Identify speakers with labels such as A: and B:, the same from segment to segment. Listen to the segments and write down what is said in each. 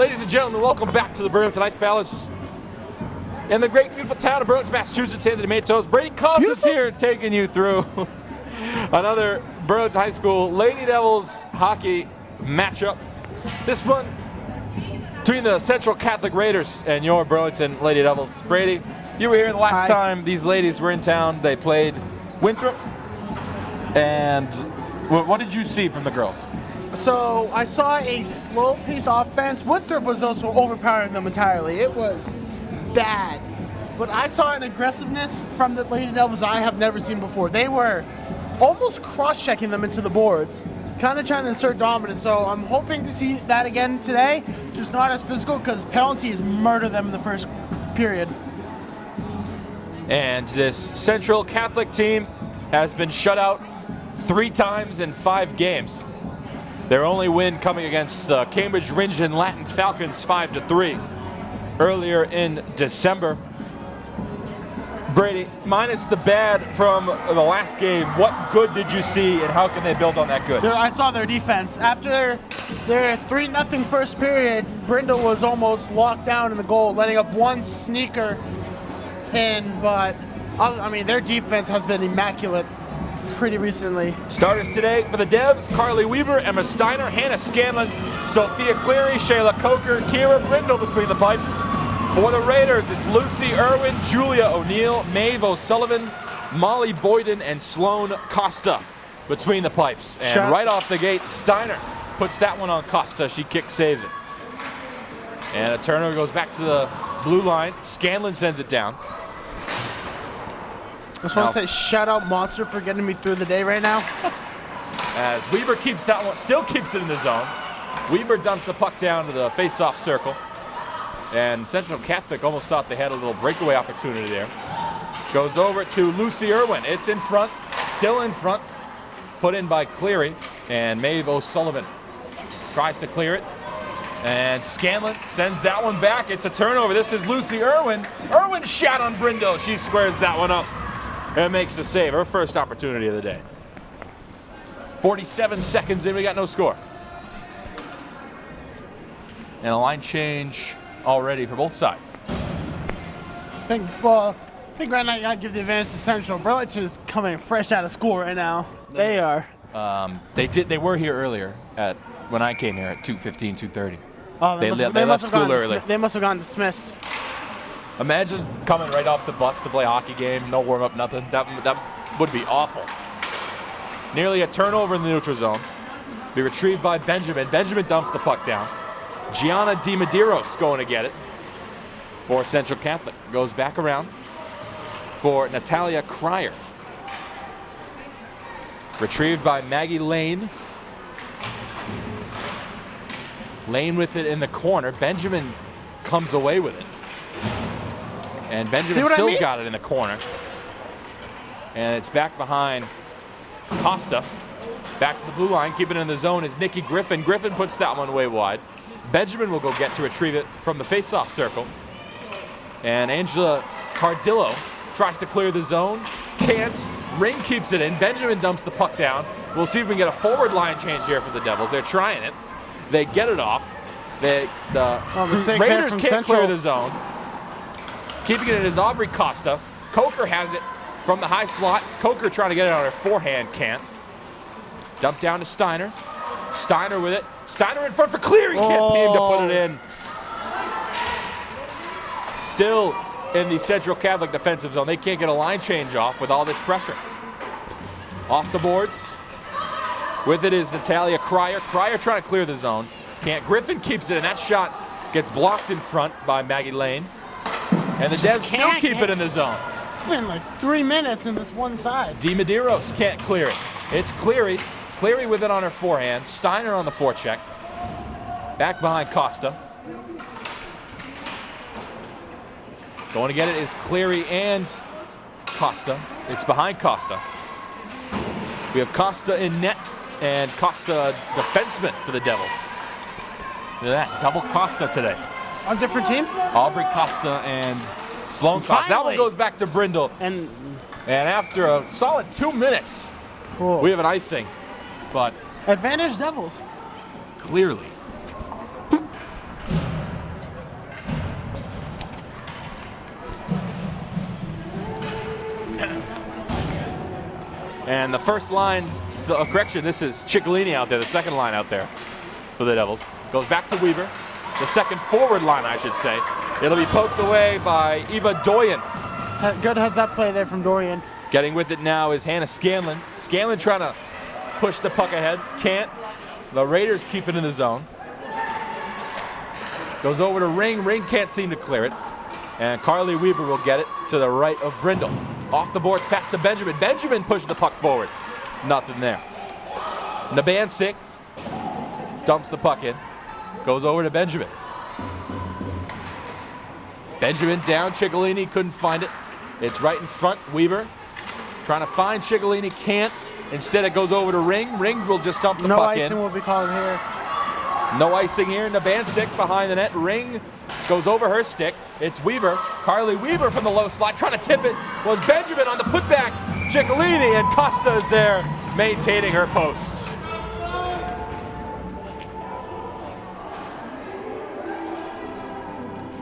A: Ladies and gentlemen, welcome back to the Burlington Ice Palace in the great, beautiful town of Burlington, Massachusetts, and the Matos. Brady Kosses here taking you through another Burlington High School Lady Devils hockey matchup. This one between the Central Catholic Raiders and your Burlington Lady Devils. Brady, you were here the last time these ladies were in town. They played Winthrop. And what did you see from the girls?
B: So I saw a slow-paced offense. Winthrop was also overpowering them entirely. It was bad. But I saw an aggressiveness from the Lady Devils I have never seen before. They were almost cross-checking them into the boards, kind of trying to assert dominance. So I'm hoping to see that again today, just not as physical, because penalties murder them in the first period.
A: And this Central Catholic team has been shut out 3 times in 5 games. Their only win coming against the Cambridge Rindge and Latin Falcons 5-3 earlier in December. Brady, minus the bad from the last game, what good did you see and how can they build on that good?
B: I saw their defense. After their 3-0 first period, Brindle was almost locked down in the goal, letting up one sneaker in, but I mean, their defense has been immaculate pretty recently.
A: Starters today for the Devs: Carly Weber, Emma Steiner, Hannah Scanlon, Sophia Cleary, Shayla Coker, Kira Brindle between the pipes. For the Raiders, it's Lucy Irwin, Julia O'Neill, Maeve O'Sullivan, Molly Boyden, and Sloan Costa between the pipes. And right off the gate, Steiner puts that one on Costa. She kick saves it. And a turnover goes back to the blue line. Scanlon sends it down.
B: I just want to say shout out Monster for getting me through the day right now.
A: As Weber keeps that one, still keeps it in the zone. Weber dumps the puck down to the face-off circle. And Central Catholic almost thought they had a little breakaway opportunity there. Goes over to Lucy Irwin. It's in front, still in front. Put in by Cleary. And Maeve O'Sullivan tries to clear it. And Scanlon sends that one back. It's a turnover. This is Lucy Irwin. Irwin shot on Brindle. She squares that one up and makes the save. Her first opportunity of the day. 47 seconds in, we got no score. And a line change already for both sides.
B: I think right now you gotta give the advantage to Central. Burlington is coming fresh out of school right now. They are.
A: They were here earlier when I came here at 2:15, 2:30.
B: Oh, they left school early. They must have gotten dismissed.
A: Imagine coming right off the bus to play a hockey game, no warm-up, nothing. That would be awful. Nearly a turnover in the neutral zone. Be retrieved by Benjamin. Benjamin dumps the puck down. Gianna DiMedeiros going to get it for Central Catholic. Goes back around for Natalia Cryer. Retrieved by Maggie Lane. Lane with it in the corner. Benjamin comes away with it. And Benjamin still got it in the corner. And it's back behind Costa. Back to the blue line. Keeping it in the zone is Nikki Griffin. Griffin puts that one way wide. Benjamin will go get to retrieve it from the face-off circle. And Angela Cardillo tries to clear the zone. Can't. Ring keeps it in. Benjamin dumps the puck down. We'll see if we can get a forward line change here for the Devils. They're trying it. They get it off. The Raiders can't clear the zone. Keeping it is Aubrey Costa. Coker has it from the high slot. Coker trying to get it on her forehand, can't. Dump down to Steiner. Steiner with it. Steiner in front for Cleary. Can't beam to put it in. Still in the Central Catholic defensive zone. They can't get a line change off with all this pressure. Off the boards. With it is Natalia Cryer. Cryer trying to clear the zone. Can't. Griffin keeps it, and that shot gets blocked in front by Maggie Lane. And the Devs still keep it in the zone.
B: It's been like 3 minutes in this one side.
A: DiMedeiros can't clear it. It's Cleary. Cleary with it on her forehand. Steiner on the forecheck. Back behind Costa. Going to get it is Cleary and Costa. It's behind Costa. We have Costa in net and Costa defenseman for the Devils. Look at that, double Costa today.
B: On different teams?
A: Aubrey Costa and Sloan Costa. That one goes back to Brindle. And after a solid 2 minutes, we have an icing. But
B: advantage Devils.
A: Clearly. And the first line, correction, this is Ciccolini out there, the second line out there for the Devils. Goes back to Weaver. The second forward line, I should say. It'll be poked away by Eva Doyen.
B: Good heads-up play there from Dorian.
A: Getting with it now is Hannah Scanlon. Scanlon trying to push the puck ahead. Can't. The Raiders keep it in the zone. Goes over to Ring. Ring can't seem to clear it. And Carly Weaver will get it to the right of Brindle. Off the boards, past to Benjamin. Benjamin pushes the puck forward. Nothing there. Nabansik dumps the puck in. Goes over to Benjamin. Benjamin down. Ciccolini couldn't find it. It's right in front. Weaver trying to find Ciccolini. Can't. Instead, it goes over to Ring. Ring will just dump the puck in.
B: No icing will be called here.
A: No icing here. Nabansik behind the net. Ring goes over her stick. It's Weaver. Carly Weaver from the low slot. Trying to tip it was Benjamin on the putback. Ciccolini, and Costa is there maintaining her posts.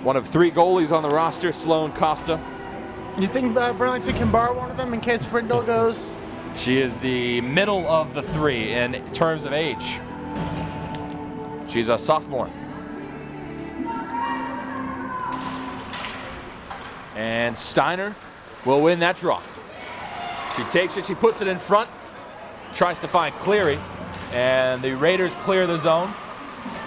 A: One of 3 goalies on the roster, Sloan Costa.
B: You think Burlington can borrow one of them in case Brindle goes?
A: She is the middle of the 3 in terms of age. She's a sophomore. And Steiner will win that draw. She takes it, she puts it in front, tries to find Cleary, and the Raiders clear the zone.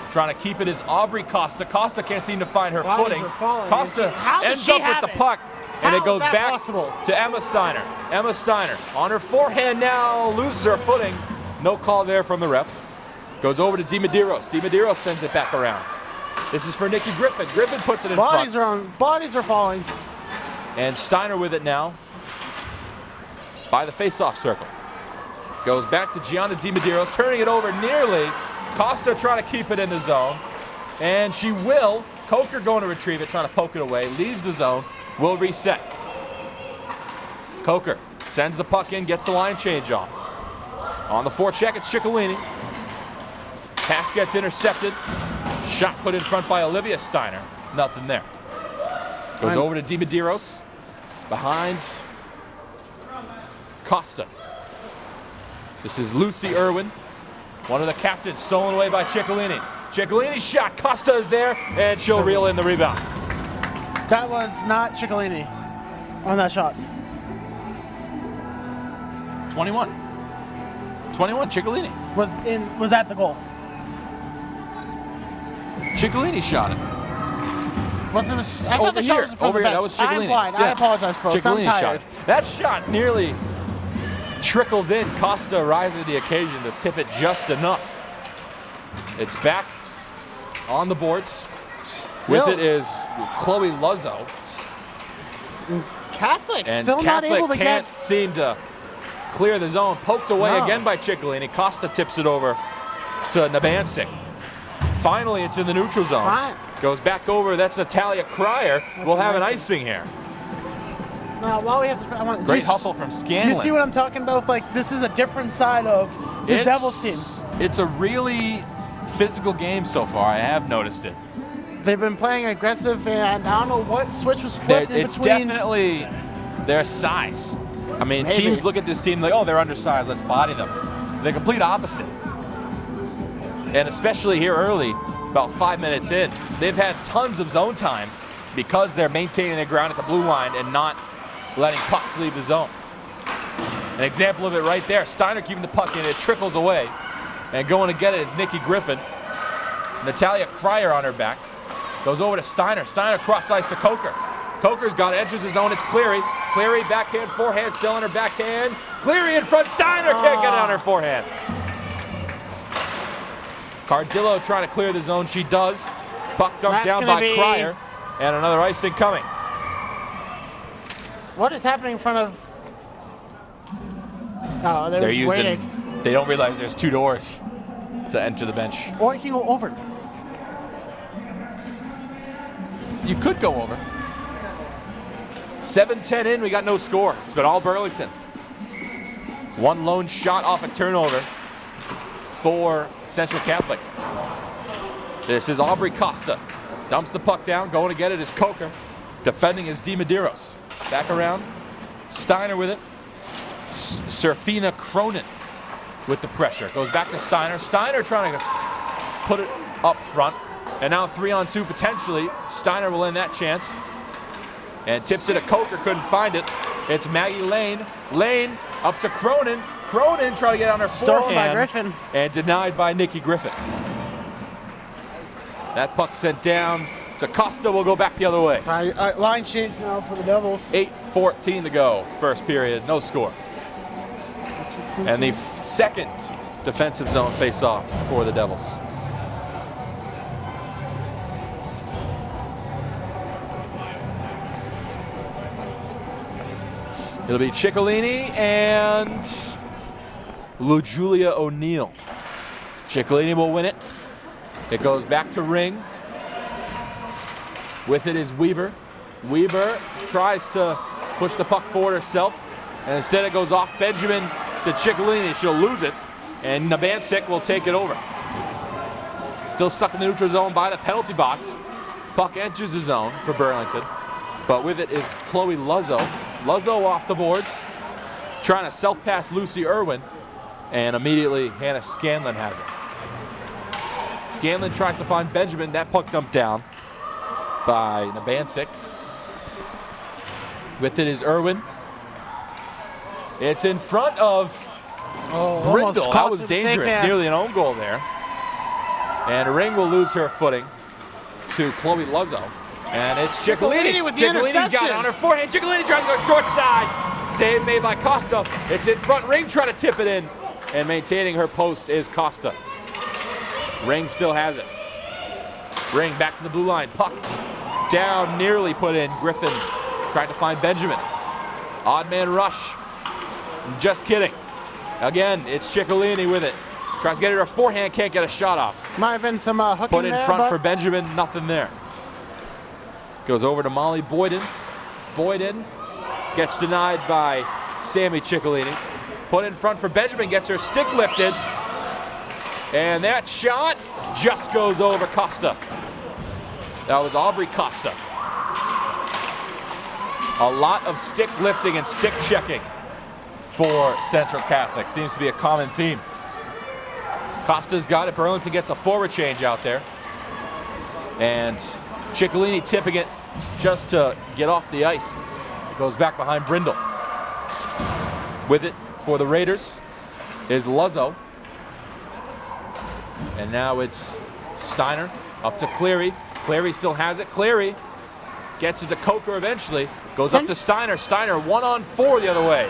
A: Trying to keep it is Aubrey Costa. Costa can't seem to find her footing. Costa ends up with the puck, and it goes back to Emma Steiner. Emma Steiner on her forehand now, loses her footing. No call there from the refs. Goes over to DiMedeiros. DiMedeiros sends it back around. This is for Nikki Griffin. Griffin puts it in front.
B: Bodies are falling.
A: And Steiner with it now by the face-off circle. Goes back to Gianna DiMedeiros, turning it over nearly. Costa trying to keep it in the zone. And she will. Coker going to retrieve it, trying to poke it away. Leaves the zone. Will reset. Coker sends the puck in, gets the line change off. On the forecheck, it's Ciccolini. Pass gets intercepted. Shot put in front by Olivia Steiner. Nothing there. Goes over to DiMedeiros. Behind Costa. This is Lucy Irwin, one of the captains, stolen away by Ciccolini. Ciccolini's shot. Costa is there, and she'll reel in the rebound.
B: That was not Ciccolini on that shot.
A: 21. 21, Ciccolini.
B: Was at the goal.
A: Ciccolini shot it.
B: Wasn't I thought the shot was from the bench.
A: That was Ciccolini.
B: I'm blind. Yeah. I apologize, folks.
A: Ciccolini
B: I'm tired.
A: shot. That shot nearly trickles in. Costa rising to the occasion to tip it just enough. It's back on the boards. With it is Chloe Luzzo.
B: Catholic
A: and
B: still
A: Catholic
B: not able to
A: can't seem to clear the zone. Poked away again by Ciccolini. Costa tips it over to Nabansik. Finally, it's in the neutral zone.
B: Fine.
A: Goes back over. That's Natalia Cryer. We'll have an icing here.
B: Now, while we have
A: Great hustle from Scanlon.
B: You see what I'm talking about? Like, this is a different side of this Devils team.
A: It's a really physical game so far. I have noticed it.
B: They've been playing aggressive, and I don't know what switch was flipped in
A: it's
B: between.
A: Definitely their size. I mean,
B: Maybe.
A: Teams look at this team like, oh, they're undersized, let's body them. The complete opposite. And especially here early, about 5 minutes in, they've had tons of zone time because they're maintaining their ground at the blue line and not letting pucks leave the zone. An example of it right there. Steiner keeping the puck in, it trickles away. And going to get it is Nikki Griffin. Natalia Cryer on her back. Goes over to Steiner. Steiner cross ice to Coker. Coker's got it, enters his zone, it's Cleary. Cleary, backhand, forehand, still on her backhand. Cleary in front, Steiner can't get it on her forehand. Cardillo trying to clear the zone, she does. Puck dumped down by Cryer. And another icing coming.
B: What is happening in front of... Oh, they're just waiting.
A: They don't realize there's 2 doors to enter the bench.
B: Or you can go over.
A: You could go over. 7-10 in, we got no score. It's been all Burlington. One lone shot off a turnover for Central Catholic. This is Aubrey Costa. Dumps the puck down, going to get it is Coker. Defending is DiMedeiros. Back around. Steiner with it. Serafina Cronin with the pressure. Goes back to Steiner. Steiner trying to put it up front. And now 3-on-2 potentially. Steiner will end that chance. And tips it at Coker, couldn't find it. It's Maggie Lane. Lane up to Cronin. Cronin trying to get on her
B: Stolen
A: forehand.
B: by Griffin.
A: And denied by Nikki Griffin. That puck sent down to Costa. Will go back the other way.
B: Line change now for the Devils.
A: 8:14 to go. First period, no score. And the second defensive zone face-off for the Devils. It'll be Ciccolini and LuJulia O'Neill. Ciccolini will win it. It goes back to Ring. With it is Weber. Weber tries to push the puck forward herself, and instead it goes off Benjamin to Ciccolini. She'll lose it, and Nabancic will take it over. Still stuck in the neutral zone by the penalty box. Puck enters the zone for Burlington, but with it is Chloe Luzzo. Luzzo off the boards, trying to self-pass Lucy Irwin, and immediately Hannah Scanlon has it. Scanlon tries to find Benjamin. That puck dumped down by Nabancic. With it is Irwin. It's in front of Brindle. That was dangerous. Nearly an own goal there. And Ring will lose her footing to Chloe Luzzo. And it's Ciccolini.
B: With the interception.
A: Ciccolini's got it on her forehand. Ciccolini trying to go short side. Save made by Costa. It's in front. Ring trying to tip it in. And maintaining her post is Costa. Ring still has it. Ring back to the blue line. Puck down, nearly put in. Griffin tried to find Benjamin. Odd man rush. Just kidding. Again, it's Ciccolini with it. Tries to get it her forehand, can't get a shot off.
B: Might have been some hooking
A: put in
B: there,
A: front for Benjamin, nothing there. Goes over to Molly Boyden. Boyden gets denied by Sammy Ciccolini. Put in front for Benjamin, gets her stick lifted. And that shot just goes over Costa. That was Aubrey Costa. A lot of stick lifting and stick checking for Central Catholic. Seems to be a common theme. Costa's got it. Burlington gets a forward change out there. And Ciccolini tipping it just to get off the ice. It goes back behind Brindle. With it for the Raiders is Luzzo. And now it's Steiner up to Cleary. Cleary still has it. Cleary gets it to Coker eventually. Goes up to Steiner. Steiner 1-on-4 the other way.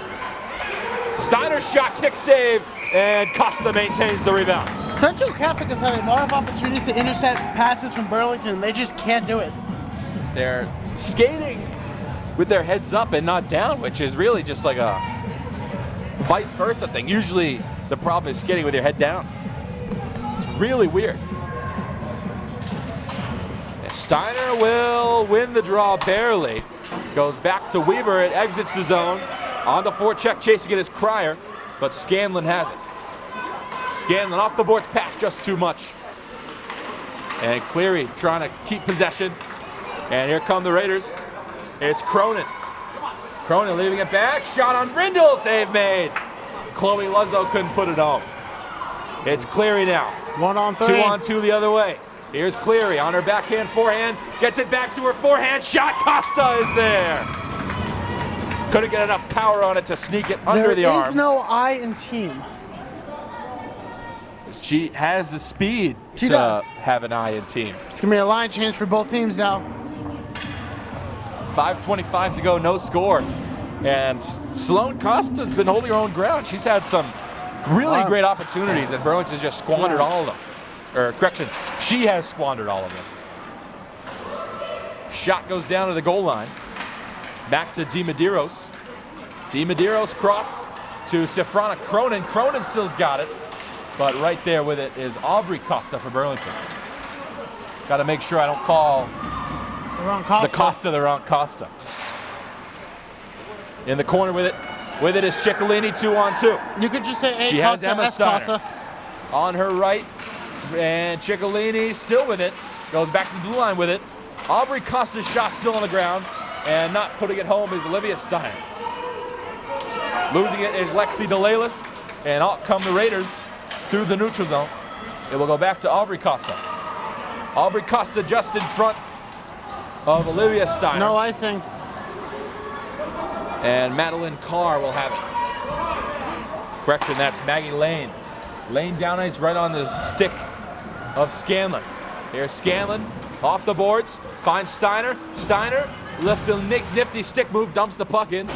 A: Steiner's shot, kick save, and Costa maintains the rebound.
B: Central Catholic has had a lot of opportunities to intercept passes from Burlington, and they just can't do it.
A: They're skating with their heads up and not down, which is really just like a vice versa thing. Usually the problem is skating with your head down. It's really weird. And Steiner will win the draw barely. Goes back to Weber. It exits the zone. On the forecheck, chasing it is Cryer, but Scanlon has it. Scanlon off the boards, pass just too much. And Cleary trying to keep possession. And here come the Raiders. It's Cronin. Cronin leaving it back. Shot on Brindle. Save made. Chloe Luzzo couldn't put it home. It's Cleary now.
B: 1-on-3.
A: 2-on-2 the other way. Here's Cleary on her backhand forehand. Gets it back to her forehand. Shot. Costa is there. Couldn't get enough power on it to sneak it under the arm.
B: There is no I in team.
A: She has the speed
B: to
A: have an eye in team.
B: It's going to be a line change for both teams now.
A: 5:25 to go, no score. And Sloane Costa's been holding her own ground. She's had some really great opportunities, and Burlington's just squandered all of them. Or correction, she has squandered all of them. Shot goes down to the goal line. Back to DiMedeiros. DiMedeiros cross to Sifrana Cronin. Cronin still's got it, but right there with it is Aubrey Costa for Burlington. Got to make sure I don't call the Costa the wrong Costa. In the corner with it is Ciccolini, 2-on-2.
B: You could just say
A: she has Emma Steiner on her right, and Ciccolini still with it. Goes back to the blue line with it. Aubrey Costa's shot still on the ground. And not putting it home is Olivia Steiner. Losing it is Lexi DeLalis, and out come the Raiders through the neutral zone. It will go back to Aubrey Costa. Aubrey Costa just in front of Olivia Steiner.
B: No icing.
A: And Madeline Carr will have it. Correction, that's Maggie Lane. Lane down ice right on the stick of Scanlon. Here's Scanlon off the boards, finds Steiner. Steiner left a nifty stick move, dumps the puck in,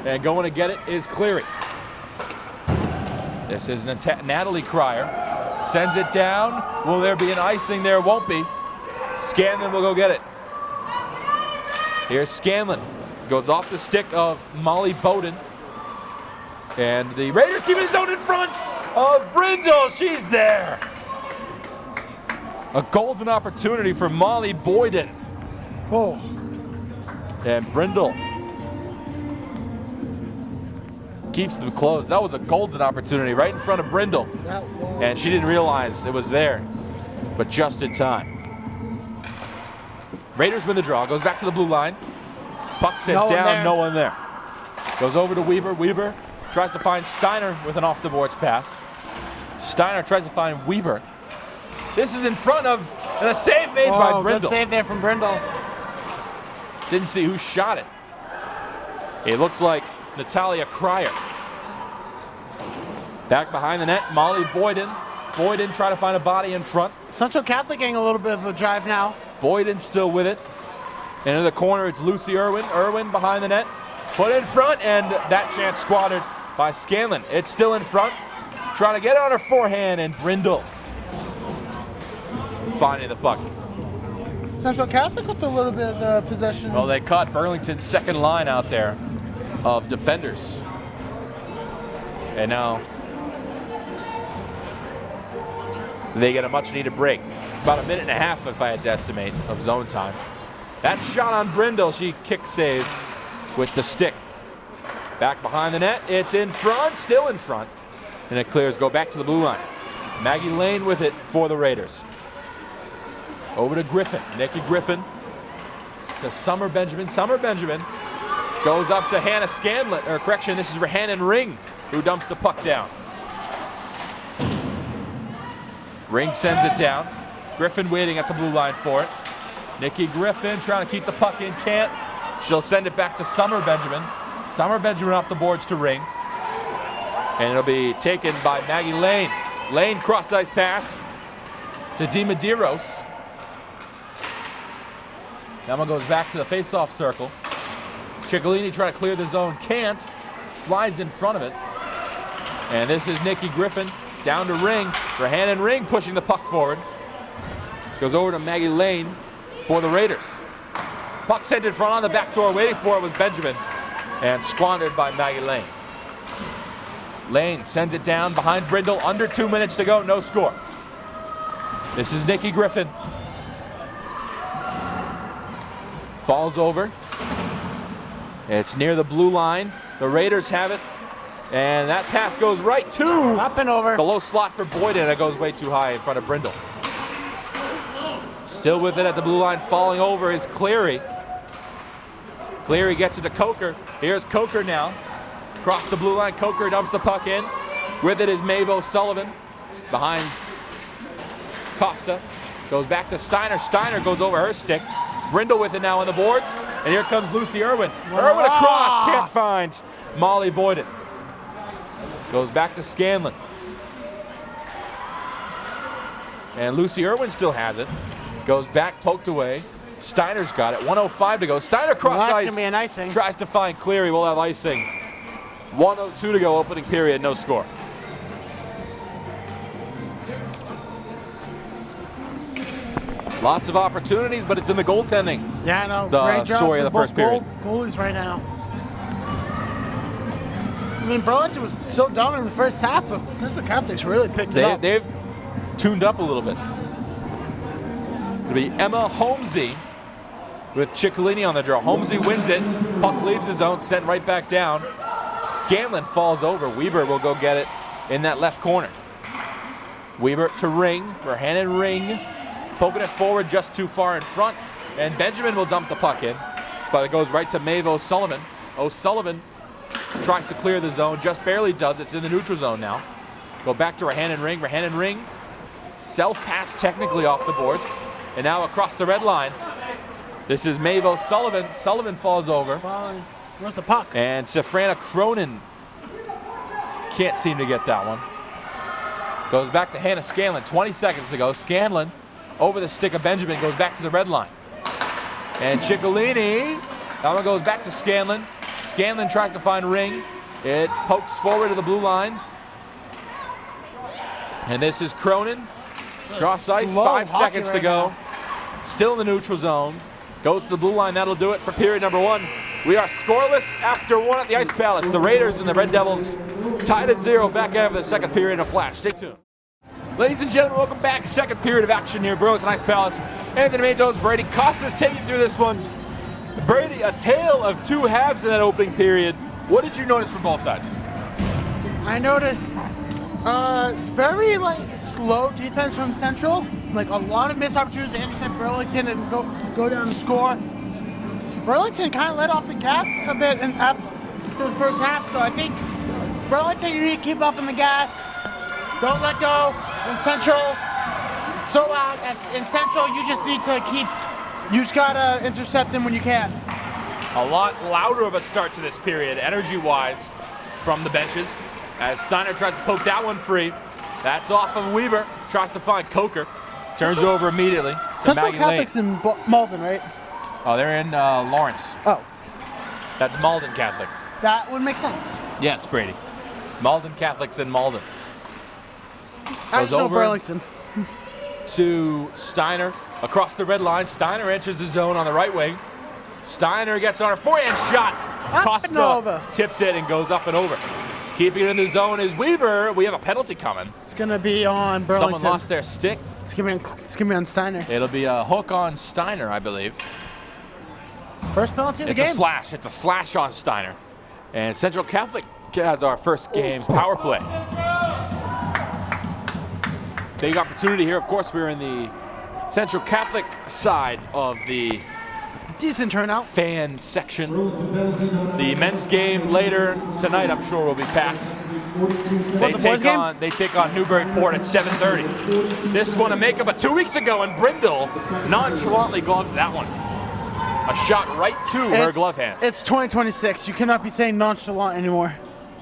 A: and going to get it is Cleary. This is Natalie Cryer. Sends it down. Will there be an icing? There won't be. Scanlon will go get it. Here's Scanlon. Goes off the stick of Molly Bowden. And the Raiders keep his zone in front of Brindle. She's there. A golden opportunity for Molly Boyden.
B: Oh.
A: And Brindle keeps them closed. That was a golden opportunity right in front of Brindle. And she didn't realize it was there, but just in time. Raiders win the draw. Goes back to the blue line. Puck sent down, no one there. Goes over to Weber. Weber tries to find Steiner with an off-the-boards pass. Steiner tries to find Weber. This is in front of, and a save made by Brindle.
B: Good save there from Brindle.
A: Didn't see who shot it. It looked like Natalia Cryer. Back behind the net, Molly Boyden. Boyden trying to find a body in front.
B: Central Catholic getting a little bit of a drive now.
A: Boyden still with it. Into the corner, it's Lucy Irwin. Irwin behind the net. Put in front, and that chance squandered by Scanlon. It's still in front. Trying to get it on her forehand, and Brindle finding the puck.
B: Central Catholic with a little bit of possession.
A: Well, they caught Burlington's second line out there of defenders. And now they get a much needed break. About a minute and a half, if I had to estimate, of zone time. That shot on Brindle, she kick saves with the stick. Back behind the net, it's in front, still in front. And it clears, go back to the blue line. Maggie Lane with it for the Raiders. Over to Griffin, Nikki Griffin to Summer Benjamin. Summer Benjamin goes up to Hannah Scanlon, or correction, this is Rhiannon Ring who dumps the puck down. Ring sends it down. Griffin waiting at the blue line for it. Nikki Griffin trying to keep the puck in, can't. She'll send it back to Summer Benjamin. Summer Benjamin off the boards to Ring. And it'll be taken by Maggie Lane. Lane cross-ice pass to DiMedeiros. Now goes back to the face-off circle. Ciccolini trying to clear the zone, can't. Slides in front of it. And this is Nikki Griffin down to Ring. Rhiannon Ring pushing the puck forward. Goes over to Maggie Lane for the Raiders. Puck sent in front on the back door. Waiting for it was Benjamin. And squandered by Maggie Lane. Lane sends it down behind Brindle. Under 2 minutes to go. No score. This is Nikki Griffin. Falls over. It's near the blue line. The Raiders have it. And that pass goes right to
B: up and over
A: the low slot for Boyden. It goes way too high in front of Brindle. Still with it at the blue line. Falling over is Cleary. Cleary gets it to Coker. Here's Coker now. Across the blue line, Coker dumps the puck in. With it is Maeve O'Sullivan. Behind Costa. Goes back to Steiner. Steiner goes over her stick. Brindle with it now on the boards. And here comes Lucy Irwin. Irwin across. Can't find Molly Boyden. Goes back to Scanlon. And Lucy Irwin still has it. Goes back, poked away. Steiner's got it. 1:05 to go. Steiner cross ice.
B: That's gonna be an icing.
A: Tries to find Cleary. We'll have icing. 1:02 to go. Opening period. No score. Lots of opportunities, but it's been the goaltending.
B: Yeah, I know.
A: The
B: Great job
A: story of the
B: for
A: first
B: both
A: period.
B: Goalies right now. I mean, Burlington was so dominant in the first half, but Central Catholics really picked it up.
A: They've tuned up a little bit. It'll be Emma Holmesy with Ciccolini on the draw. Holmesy wins it. Puck leaves the zone, sent right back down. Scanlon falls over. Weber will go get it in that left corner. Weber to Ring. Rhiannon Ring poking it forward just too far in front. And Benjamin will dump the puck in, but it goes right to Maeve O'Sullivan. O'Sullivan tries to clear the zone, just barely does. It's in the neutral zone now. Go back to Rahanen Ring. Rahanen Ring, self-pass technically off the boards. And now across the red line. This is Matos Sullivan. Sullivan falls over.
B: Where's the puck?
A: And Safrana Cronin can't seem to get that one. Goes back to Hannah Scanlon, 20 seconds to go. Scanlon over the stick of Benjamin, goes back to the red line. And Ciccolini, that one goes back to Scanlon. Scanlon tries to find Ring. It pokes forward to the blue line. And this is Cronin. Cross ice, 5 seconds to go. Still in the neutral zone. Goes to the blue line, that'll do it for period number 1. We are scoreless after 1 at the Ice Palace. The Raiders and the Red Devils tied at 0. Back after the second period in a flash. Stay tuned. Ladies and gentlemen, welcome back. Second period of action here. Burlington Ice Palace. Anthony Matos, Brady Kosses taking through this one. Brady, a tale of 2 halves in that opening period. What did you notice from both sides?
B: I noticed very slow defense from Central. Like a lot of missed opportunities to intercept Burlington and go down and score. Burlington kind of let off the gas a bit after the first half, so I think Burlington, you need to keep up on the gas. Don't let go. In Central, so loud. In Central, you just need to you just gotta intercept them when you can.
A: A lot louder of a start to this period, energy-wise, from the benches. As Steiner tries to poke that one free. That's off of Weber. Tries to find Coker. Turns over immediately to
B: Central
A: Maggie
B: Catholic's
A: Lane.
B: in Malden, right?
A: Oh, they're in Lawrence.
B: Oh.
A: That's Malden Catholic.
B: That would make sense.
A: Yes, Brady. Malden Catholics in Malden.
B: I
A: Goes
B: just know
A: over
B: Burlington.
A: to Steiner. Across the red line, Steiner enters the zone on the right wing. Steiner gets on her forehand shot.
B: Up and over.
A: Tipped it and goes up and over. Keeping it in the zone is Weber. We have a penalty coming.
B: It's going to be on Burlington.
A: Someone lost their stick.
B: It's going to be on Steiner.
A: It'll be a hook on Steiner, I believe.
B: First penalty of the game.
A: It's a slash. It's a slash on Steiner. And Central Catholic has our first game's power play. Big opportunity here. Of course, we're in the Central Catholic side of the
B: decent turnout
A: fan section. The men's game later tonight, I'm sure, will be packed. They take on Newburyport at 7:30. This one a makeup of 2 weeks ago, and Brindle nonchalantly gloves that one. A shot right to her glove hand.
B: It's 2026. You cannot be saying nonchalant anymore.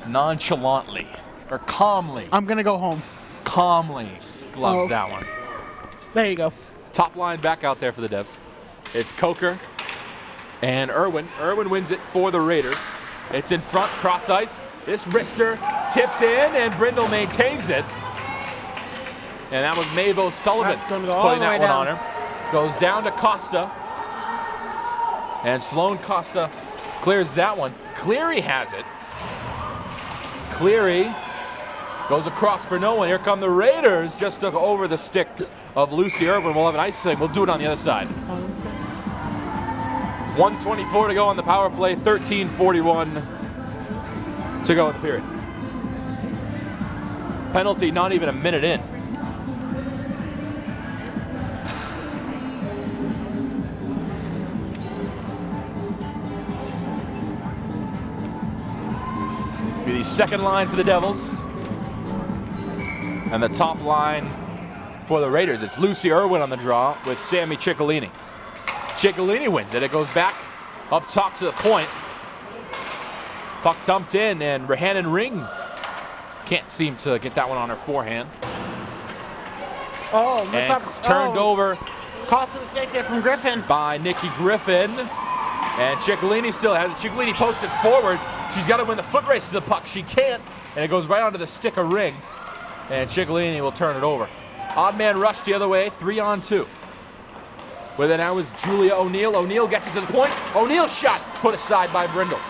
A: Nonchalantly, or calmly.
B: I'm gonna go home.
A: Calmly gloves that one.
B: There you go.
A: Top line back out there for the Devs. It's Coker and Irwin. Irwin wins it for the Raiders. It's in front, cross ice. This wrister tipped in, and Brindle maintains it. And that was Matos Sullivan
B: putting that
A: one on her. Goes down to Costa. And Sloan Costa clears that one. Cleary has it. Cleary goes across for no one. Here come the Raiders. Just took over the stick of Lucy Irwin. We'll have an ice thing. We'll do it on the other side. 1:24 to go on the power play. 13:41 to go in the period. Penalty not even a minute in. Be the second line for the Devils. And the top line for the Raiders. It's Lucy Irwin on the draw with Sammy Ciccolini. Ciccolini wins it. It goes back up top to the point. Puck dumped in, and Rahanen Ring can't seem to get that one on her forehand.
B: Oh,
A: and turned over.
B: Cost a mistake there from Griffin.
A: By Nikki Griffin. And Ciccolini still has it. Ciccolini pokes it forward. She's got to win the foot race to the puck. She can't, and it goes right onto the stick of Ring. And Ciccolini will turn it over. Odd man rush the other way, 3-on-2. Where then now is Julia O'Neill. O'Neill gets it to the point. O'Neill's shot put aside by Brindle.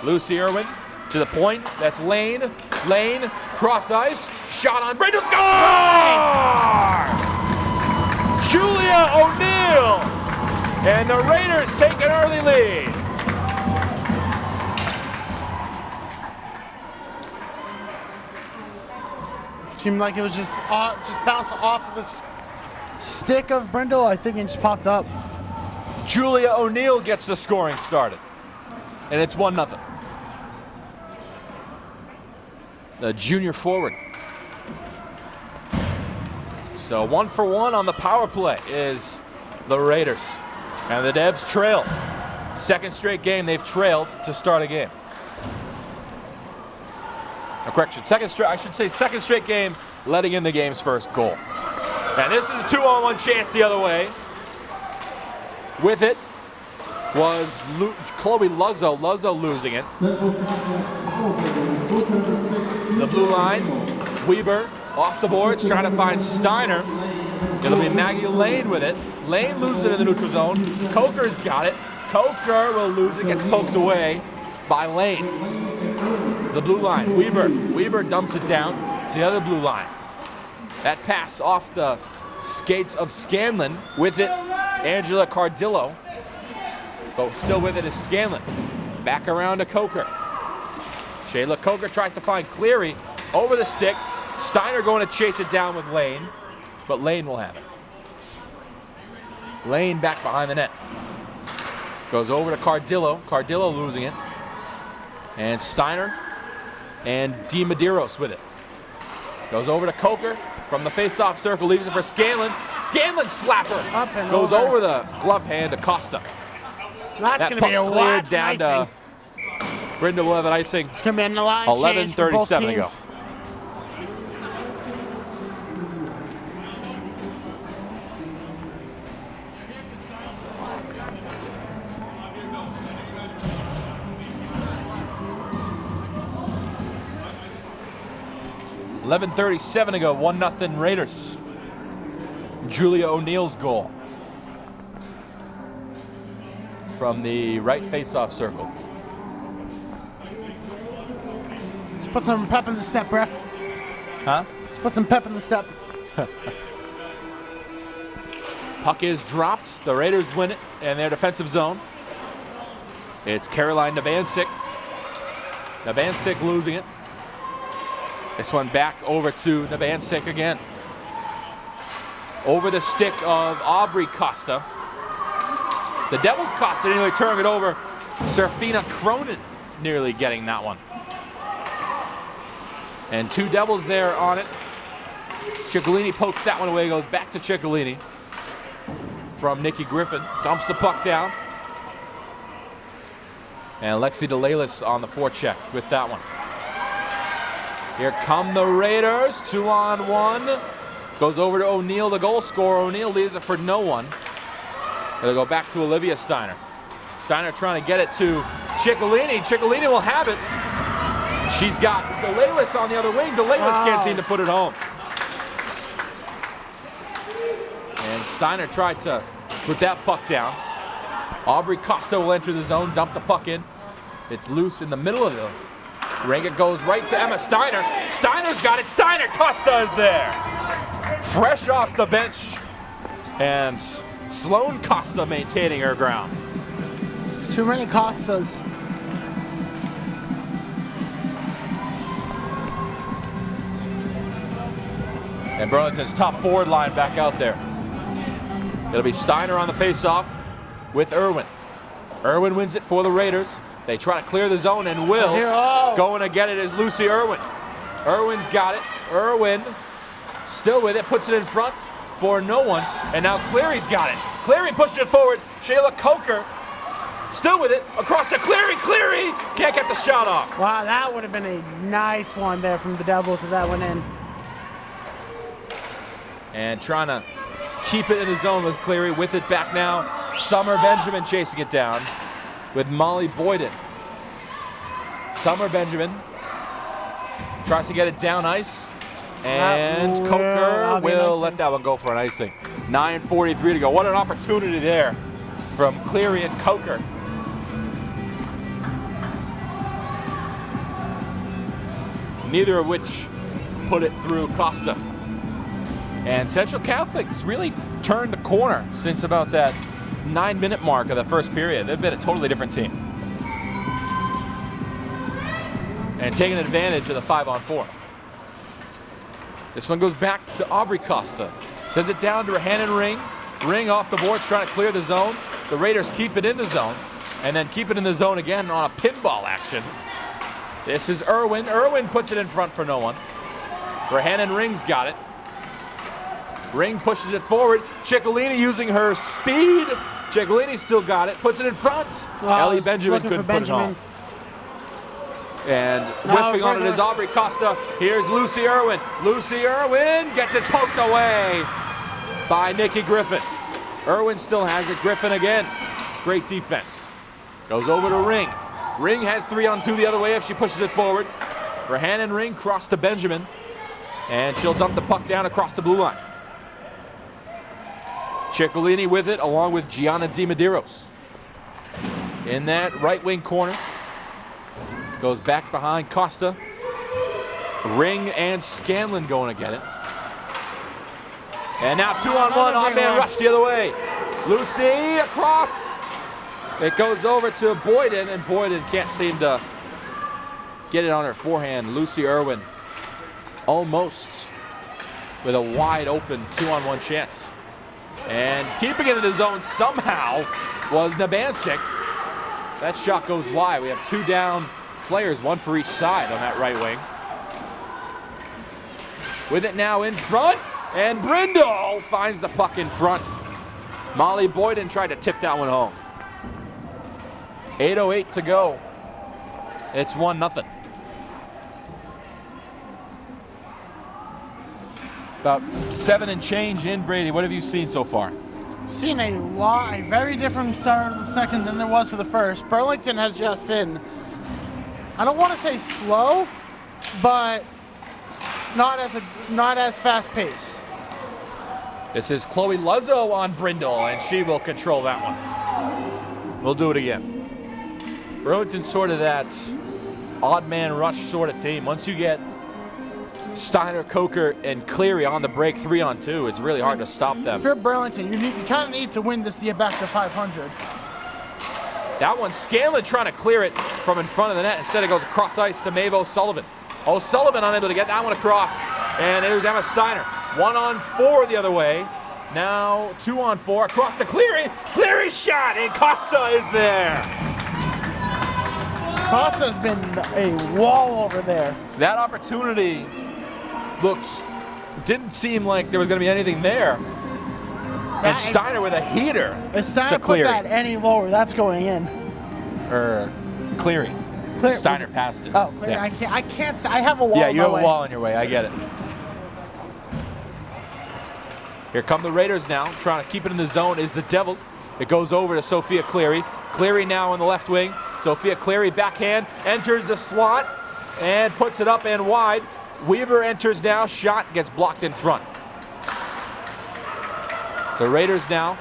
A: Lucy Irwin to the point. That's Lane. Lane, cross ice. Shot on Brindle. Score! Julia O'Neill. And the Raiders take an early lead.
B: Seemed like it was just bounced off of the stick of Brindle, I think, and just popped up.
A: Julia O'Neill gets the scoring started. And it's 1-0. the junior forward. So 1 for 1 on the power play is the Raiders. And the Devs trail. Second straight game they've trailed to start a game. Correction, second straight game letting in the game's first goal. And this is a 2-on-1 chance the other way. With it was Chloe Luzzo. Luzzo losing it. To the blue line. Weber off the boards trying to find Steiner. It'll be Maggie Lane with it. Lane loses it in the neutral zone. Coker's got it. Coker will lose it, gets poked away by Lane. To the blue line. Weber dumps it down to the other blue line. That pass off the skates of Scanlon. With it, Angela Cardillo. But still with it is Scanlon. Back around to Coker. Shayla Coker tries to find Cleary over the stick. Steiner going to chase it down with Lane, but Lane will have it. Lane back behind the net. Goes over to Cardillo. Cardillo losing it. And Steiner and DiMedeiros with it. Goes over to Coker from the face-off circle, leaves it for Scanlon. Scanlon slapper goes over the glove hand to Costa.
B: That's going to be a
A: cleared down to Brenda will have an icing.
B: It's going to be in the line
A: 11:37 to go. $11:37 to go. 1-0 Raiders. Julia O'Neill's goal from the right face-off circle.
B: Let's put some pep in the step, ref.
A: Huh?
B: Let's put some pep in the step.
A: Puck is dropped. The Raiders win it in their defensive zone. It's Caroline Nabancic. Nabancic losing it. This one back over to Nabancic again. Over the stick of Aubrey Costa. The Devils Costa nearly turning it over. Serafina Cronin nearly getting that one. And two Devils there on it. Ciccolini pokes that one away, goes back to Ciccolini. From Nikki Griffin, dumps the puck down. And Lexi DeLalis on the forecheck with that one. Here come the Raiders, 2-on-1. Goes over to O'Neill, the goal scorer. O'Neill leaves it for no one. It'll go back to Olivia Steiner. Steiner trying to get it to Ciccolini. Ciccolini will have it. She's got DeLalis on the other wing. DeLalis can't seem to put it home. And Steiner tried to put that puck down. Aubrey Costa will enter the zone, dump the puck in. It's loose in the middle of the ring. It goes right to Emma Steiner. Steiner's got it. Steiner, Costa is there. Fresh off the bench. And Sloane Costa maintaining her ground.
B: There's too many Costas.
A: And Burlington's top forward line back out there. It'll be Steiner on the faceoff with Irwin. Irwin wins it for the Raiders. They try to clear the zone and will. Going to get it is Lucy Irwin. Irwin's got it. Irwin still with it, puts it in front for no one. And now Cleary's got it. Cleary pushes it forward. Shayla Coker still with it. Across to Cleary. Cleary can't get the shot off.
B: Wow, that would have been a nice one there from the Devils if that went in.
A: And trying to keep it in the zone with Cleary. With it back now. Summer Benjamin chasing it down with Molly Boyden. Summer Benjamin tries to get it down ice. And Coker will let that one go for an icing. 9:43 to go. What an opportunity there from Cleary and Coker. Neither of which put it through Costa. And Central Catholic's really turned the corner since about that 9-minute mark of the first period. They've been a totally different team. And taking advantage of the 5-on-4. This one goes back to Aubrey Costa. Sends it down to Hannon Ring. Ring off the boards trying to clear the zone. The Raiders keep it in the zone. And then keep it in the zone again on a pinball action. This is Irwin. Irwin puts it in front for no one. Rahanen Ring's got it. Ring pushes it forward. Ciccolini using her speed. Ciccolini still got it. Puts it in front. Ellie Benjamin couldn't put it home. And whiffing on it is Aubrey Costa. Here's Lucy Irwin. Lucy Irwin gets it poked away by Nikki Griffin. Irwin still has it. Griffin again. Great defense. Goes over to Ring. Ring has 3-on-2 the other way if she pushes it forward. Rahanen Ring cross to Benjamin. And she'll dump the puck down across the blue line. Ciccolini with it along with Gianna DiMedeiros. In that right wing corner. Goes back behind Costa. Ring and Scanlon going to get it. And now 2-on-1, on-man rush the other way. Lucy across. It goes over to Boyden, and Boyden can't seem to get it on her forehand. Lucy Irwin almost with a wide open 2-on-1 chance. And keeping it in the zone somehow was Nabancic. That shot goes wide. We have 2 down players, 1 for each side on that right wing. With it now in front, and Brindle finds the puck in front. Molly Boyden tried to tip that one home. 8:08 to go. It's 1-0. About 7 and change in, Brady. What have you seen so far?
B: Seen a very different start of the second than there was to the first. Burlington has just been, I don't want to say slow, but not as fast paced.
A: This is Chloe Luzzo on Brindle, and she will control that one. We'll do it again. Burlington's sort of that odd man rush sort of team. Once you get Steiner, Coker, and Cleary on the break 3-on-2, it's really hard to stop them.
B: If you're Burlington, you kind of need to win this to get back to 500.
A: That one, Scanlon trying to clear it from in front of the net. Instead, it goes across ice to Maeve O'Sullivan. O'Sullivan unable to get that one across. And there's Emma Steiner. 1-on-4 the other way. Now 2-on-4 across to Cleary. Cleary's shot, and Costa is there.
B: Costa's been a wall over there.
A: That opportunity didn't seem like there was going to be anything there. And Steiner with a heater.
B: If Steiner put that any lower, that's going in.
A: Cleary. Steiner passed it.
B: Oh, Cleary. Yeah. I can't say. I have a wall.
A: Yeah, you have a wall in your way. I get it. Here come the Raiders now. Trying to keep it in the zone is the Devils. It goes over to Sophia Cleary. Cleary now on the left wing. Sophia Cleary backhand enters the slot and puts it up and wide. Weaver enters now. Shot gets blocked in front. The Raiders now.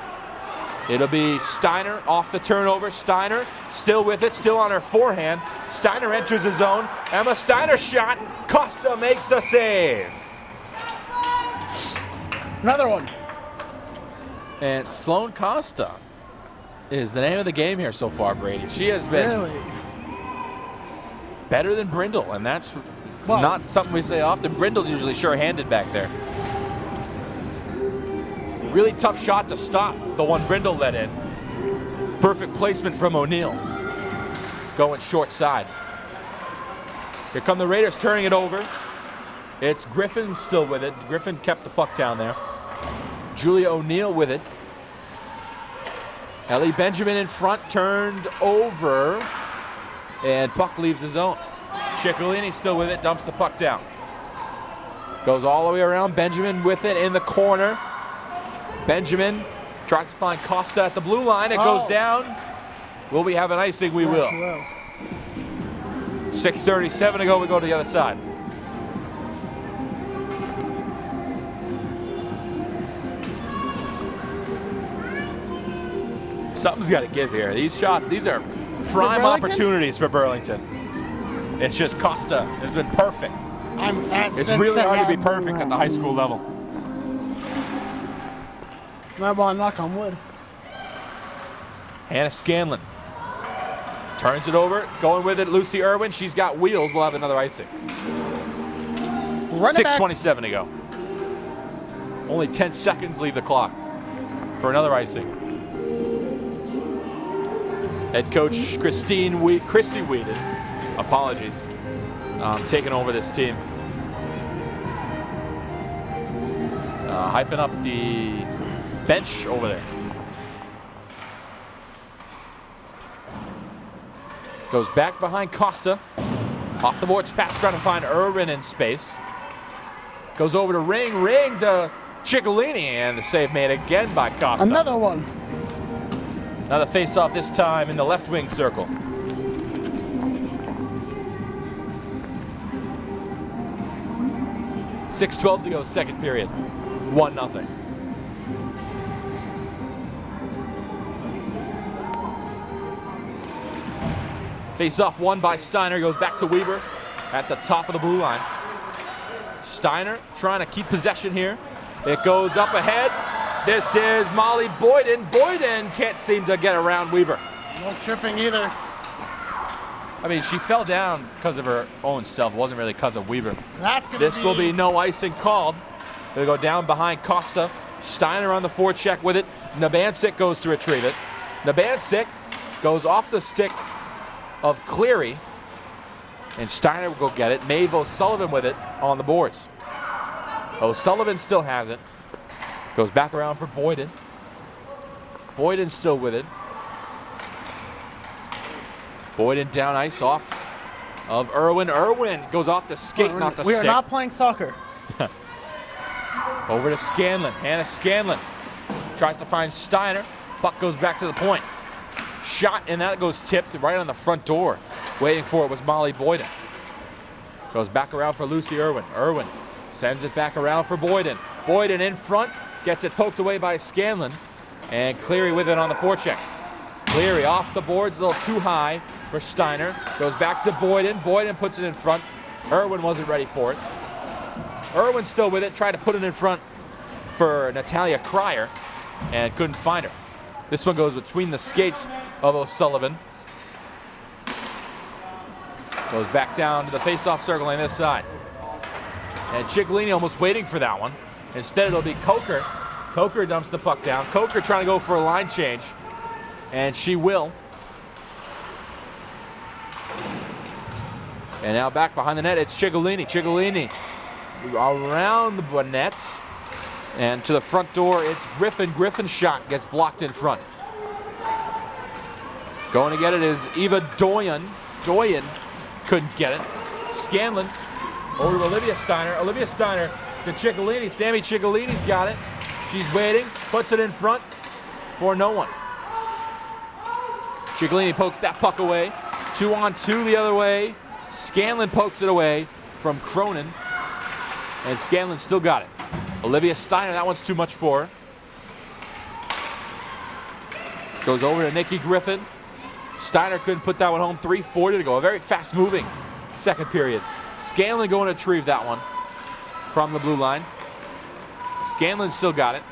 A: It'll be Steiner off the turnover. Steiner still with it, still on her forehand. Steiner enters the zone. Emma Steiner shot. Costa makes the save.
B: Another one.
A: And Sloan Costa is the name of the game here so far, Brady. She has been better than Brindle, and that's not something we say often. Brindle's usually sure-handed back there. Really tough shot to stop, the one Brindle let in. Perfect placement from O'Neill. Going short side. Here come the Raiders turning it over. It's Griffin still with it. Griffin kept the puck down there. Julia O'Neill with it. Ellie Benjamin in front, turned over, and puck leaves the zone. Ciccolini still with it, dumps the puck down. Goes all the way around, Benjamin with it in the corner. Benjamin tries to find Costa at the blue line. It goes down. Will we have an icing? We will. 6:37 to go. We go to the other side. Something's got to give here. These are prime opportunities for Burlington. It's just Costa has been perfect. It's really hard to be perfect at the high school level.
B: Knock on wood.
A: Hannah Scanlon turns it over, going with it. Lucy Irwin, she's got wheels. We'll have another icing. 6:27 to go. Only 10 seconds leave the clock for another icing. Head coach Chrissy Whedon, apologies, taking over this team. Hyping up the bench over there. Goes back behind Costa. Off the boards fast, trying to find Irwin in space. Goes over to Ring to Ciccolini, and the save made again by Costa.
B: Another one.
A: Another face-off, this time in the left wing circle. .6:12 to go, second period. 1-0. Face-off won by Steiner, goes back to Weber at the top of the blue line. Steiner trying to keep possession here. It goes up ahead. This is Molly Boyden. Boyden can't seem to get around Weber.
B: No tripping either.
A: I mean, she fell down because of her own self. It wasn't really because of Weber.
B: This
A: will be no icing called. They'll go down behind Costa. Steiner on the forecheck with it. Nabancic goes to retrieve it. Nabancic goes off the stick of Cleary, and Steiner will go get it. Maeve O'Sullivan with it on the boards. O'Sullivan still has it. Goes back around for Boyden. Boyden still with it. Boyden down ice off of Irwin. Irwin goes off the skate, not the stick.
B: We are not playing soccer.
A: Over to Scanlon. Hannah Scanlon tries to find Steiner. Puck goes back to the point. Shot, and that goes tipped right on the front door. Waiting for it was Molly Boyden. Goes back around for Lucy Irwin. Irwin sends it back around for Boyden. Boyden in front, gets it poked away by Scanlon, and Cleary with it on the forecheck. Cleary off the boards, a little too high for Steiner. Goes back to Boyden. Boyden puts it in front. Irwin wasn't ready for it. Irwin still with it, tried to put it in front for Natalia Cryer, and couldn't find her. This one goes between the skates of O'Sullivan. Goes back down to the face-off circle on this side. And Ciccolini almost waiting for that one. Instead, it'll be Coker. Coker dumps the puck down. Coker trying to go for a line change, and she will. And now back behind the net, it's Ciccolini. Ciccolini around the net. And to the front door, it's Griffin. Griffin's shot gets blocked in front. Going to get it is Eva Doyen. Doyen couldn't get it. Scanlon over to Olivia Steiner. Olivia Steiner to Ciccolini. Sammy Ciccolini's got it. She's waiting, puts it in front for no one. Ciccolini pokes that puck away. 2-on-2 the other way. Scanlon pokes it away from Cronin. And Scanlon still got it. Olivia Steiner, that one's too much for her. Goes over to Nikki Griffin. Steiner couldn't put that one home. 3:40 to go. A very fast-moving second period. Scanlon going to retrieve that one from the blue line. Scanlon still got it.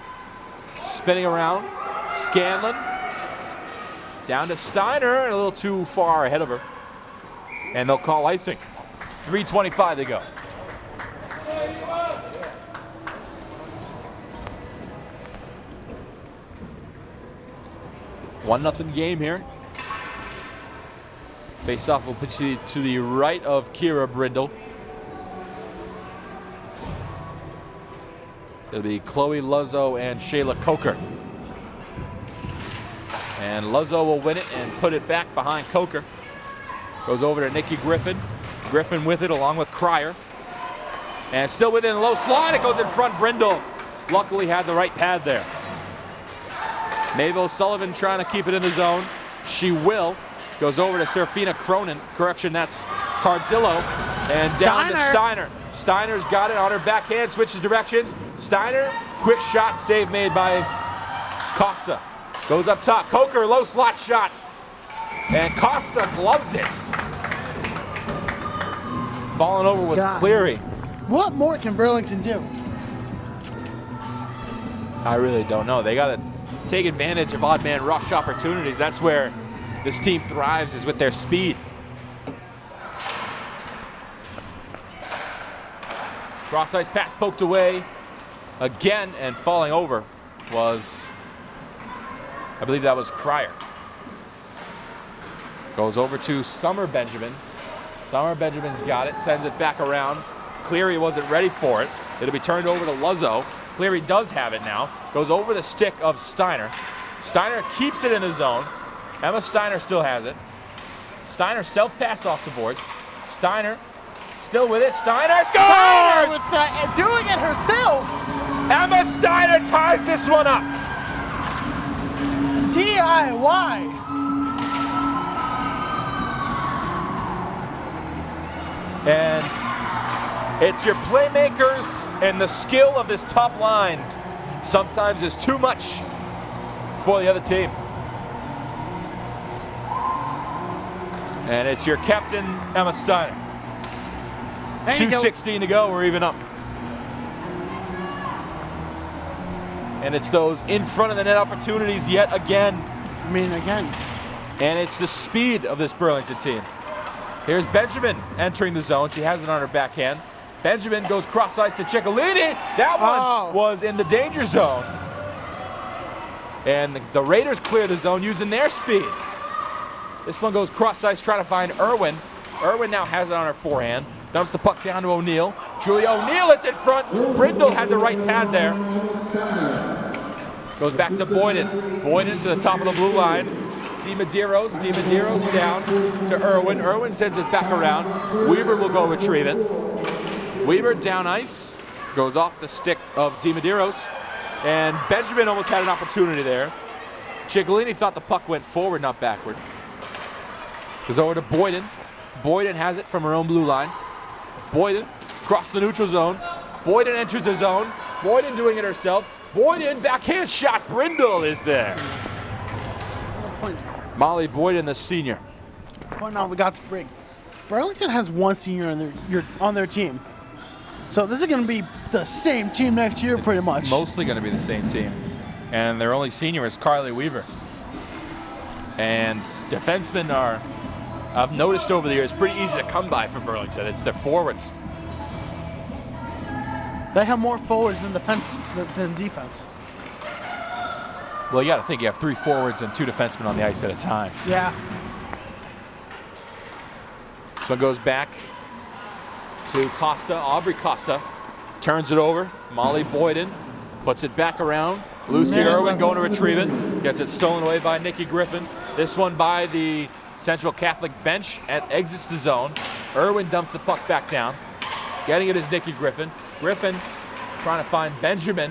A: Spinning around. Scanlon. Down to Steiner, and a little too far ahead of her. And they'll call icing. 3:25 to go. One nothing game here. Face-off will put you to the right of Kira Brindle. It'll be Chloe Luzzo and Shayla Coker. And Luzzo will win it and put it back behind Coker. Goes over to Nikki Griffin. Griffin with it along with Cryer. And still within the low slot, it goes in front. Brindle luckily had the right pad there. Maeve O'Sullivan trying to keep it in the zone. She will. Goes over to Serafina Cronin. Correction, that's Cardillo. And down to Steiner. Steiner's got it on her backhand, switches directions. Steiner, quick shot, save made by Costa. Goes up top. Coker, low slot shot. And Costa gloves it. Falling over was Cleary.
B: What more can Burlington do?
A: I really don't know. They got to take advantage of odd man rush opportunities. That's where this team thrives, is with their speed. Cross ice pass poked away again, and falling over was, I believe that was Cryer. Goes over to Summer Benjamin. Summer Benjamin's got it, sends it back around. Cleary wasn't ready for it. It'll be turned over to Luzzo. Cleary does have it now. Goes over the stick of Steiner. Steiner keeps it in the zone. Emma Steiner still has it. Steiner self-pass off the boards. Steiner still with it. Steiner scores!
B: With doing it herself.
A: Emma Steiner ties this one up.
B: DIY.
A: And it's your playmakers and the skill of this top line sometimes is too much for the other team. And it's your captain, Emma Steiner. 2:16 to go, we're even up. And it's those in front of the net opportunities yet again.
B: I mean, again.
A: And it's the speed of this Burlington team. Here's Benjamin entering the zone. She has it on her backhand. Benjamin goes cross ice to Ciccolini. That one was in the danger zone. And the Raiders clear the zone using their speed. This one goes cross ice trying to find Irwin. Irwin now has it on her forehand. Dumps the puck down to O'Neill. Julia O'Neill, it's in front. Brindle had the right pad there. Goes back to Boyden. Boyden to the top of the blue line. DiMedeiros down to Irwin. Irwin sends it back around. Weber will go retrieve it. Weber down ice. Goes off the stick of DiMedeiros. And Benjamin almost had an opportunity there. Ciccolini thought the puck went forward, not backward. Goes over to Boyden. Boyden has it from her own blue line. Boyden across the neutral zone. Boyden enters the zone. Boyden doing it herself. Boyden, backhand shot. Brindle is there. Molly Boyden, the senior.
B: Point on, we got the break. Burlington has one senior on their team. So this is going to be the same team next year, pretty much.
A: It's mostly going to be the same team. And their only senior is Carly Weaver. And defensemen are, I've noticed over the years, pretty easy to come by for Burlington. It's their forwards.
B: They have more forwards than defense.
A: Well, you got to think you have 3 forwards and 2 defensemen on the ice at a time.
B: Yeah.
A: This one goes back to Costa. Aubrey Costa turns it over. Molly Boyden puts it back around. Lucy Irwin going to retrieve it. Gets it stolen away by Nikki Griffin. This one by the Central Catholic bench and exits the zone. Irwin dumps the puck back down. Getting it is Nikki Griffin. Griffin trying to find Benjamin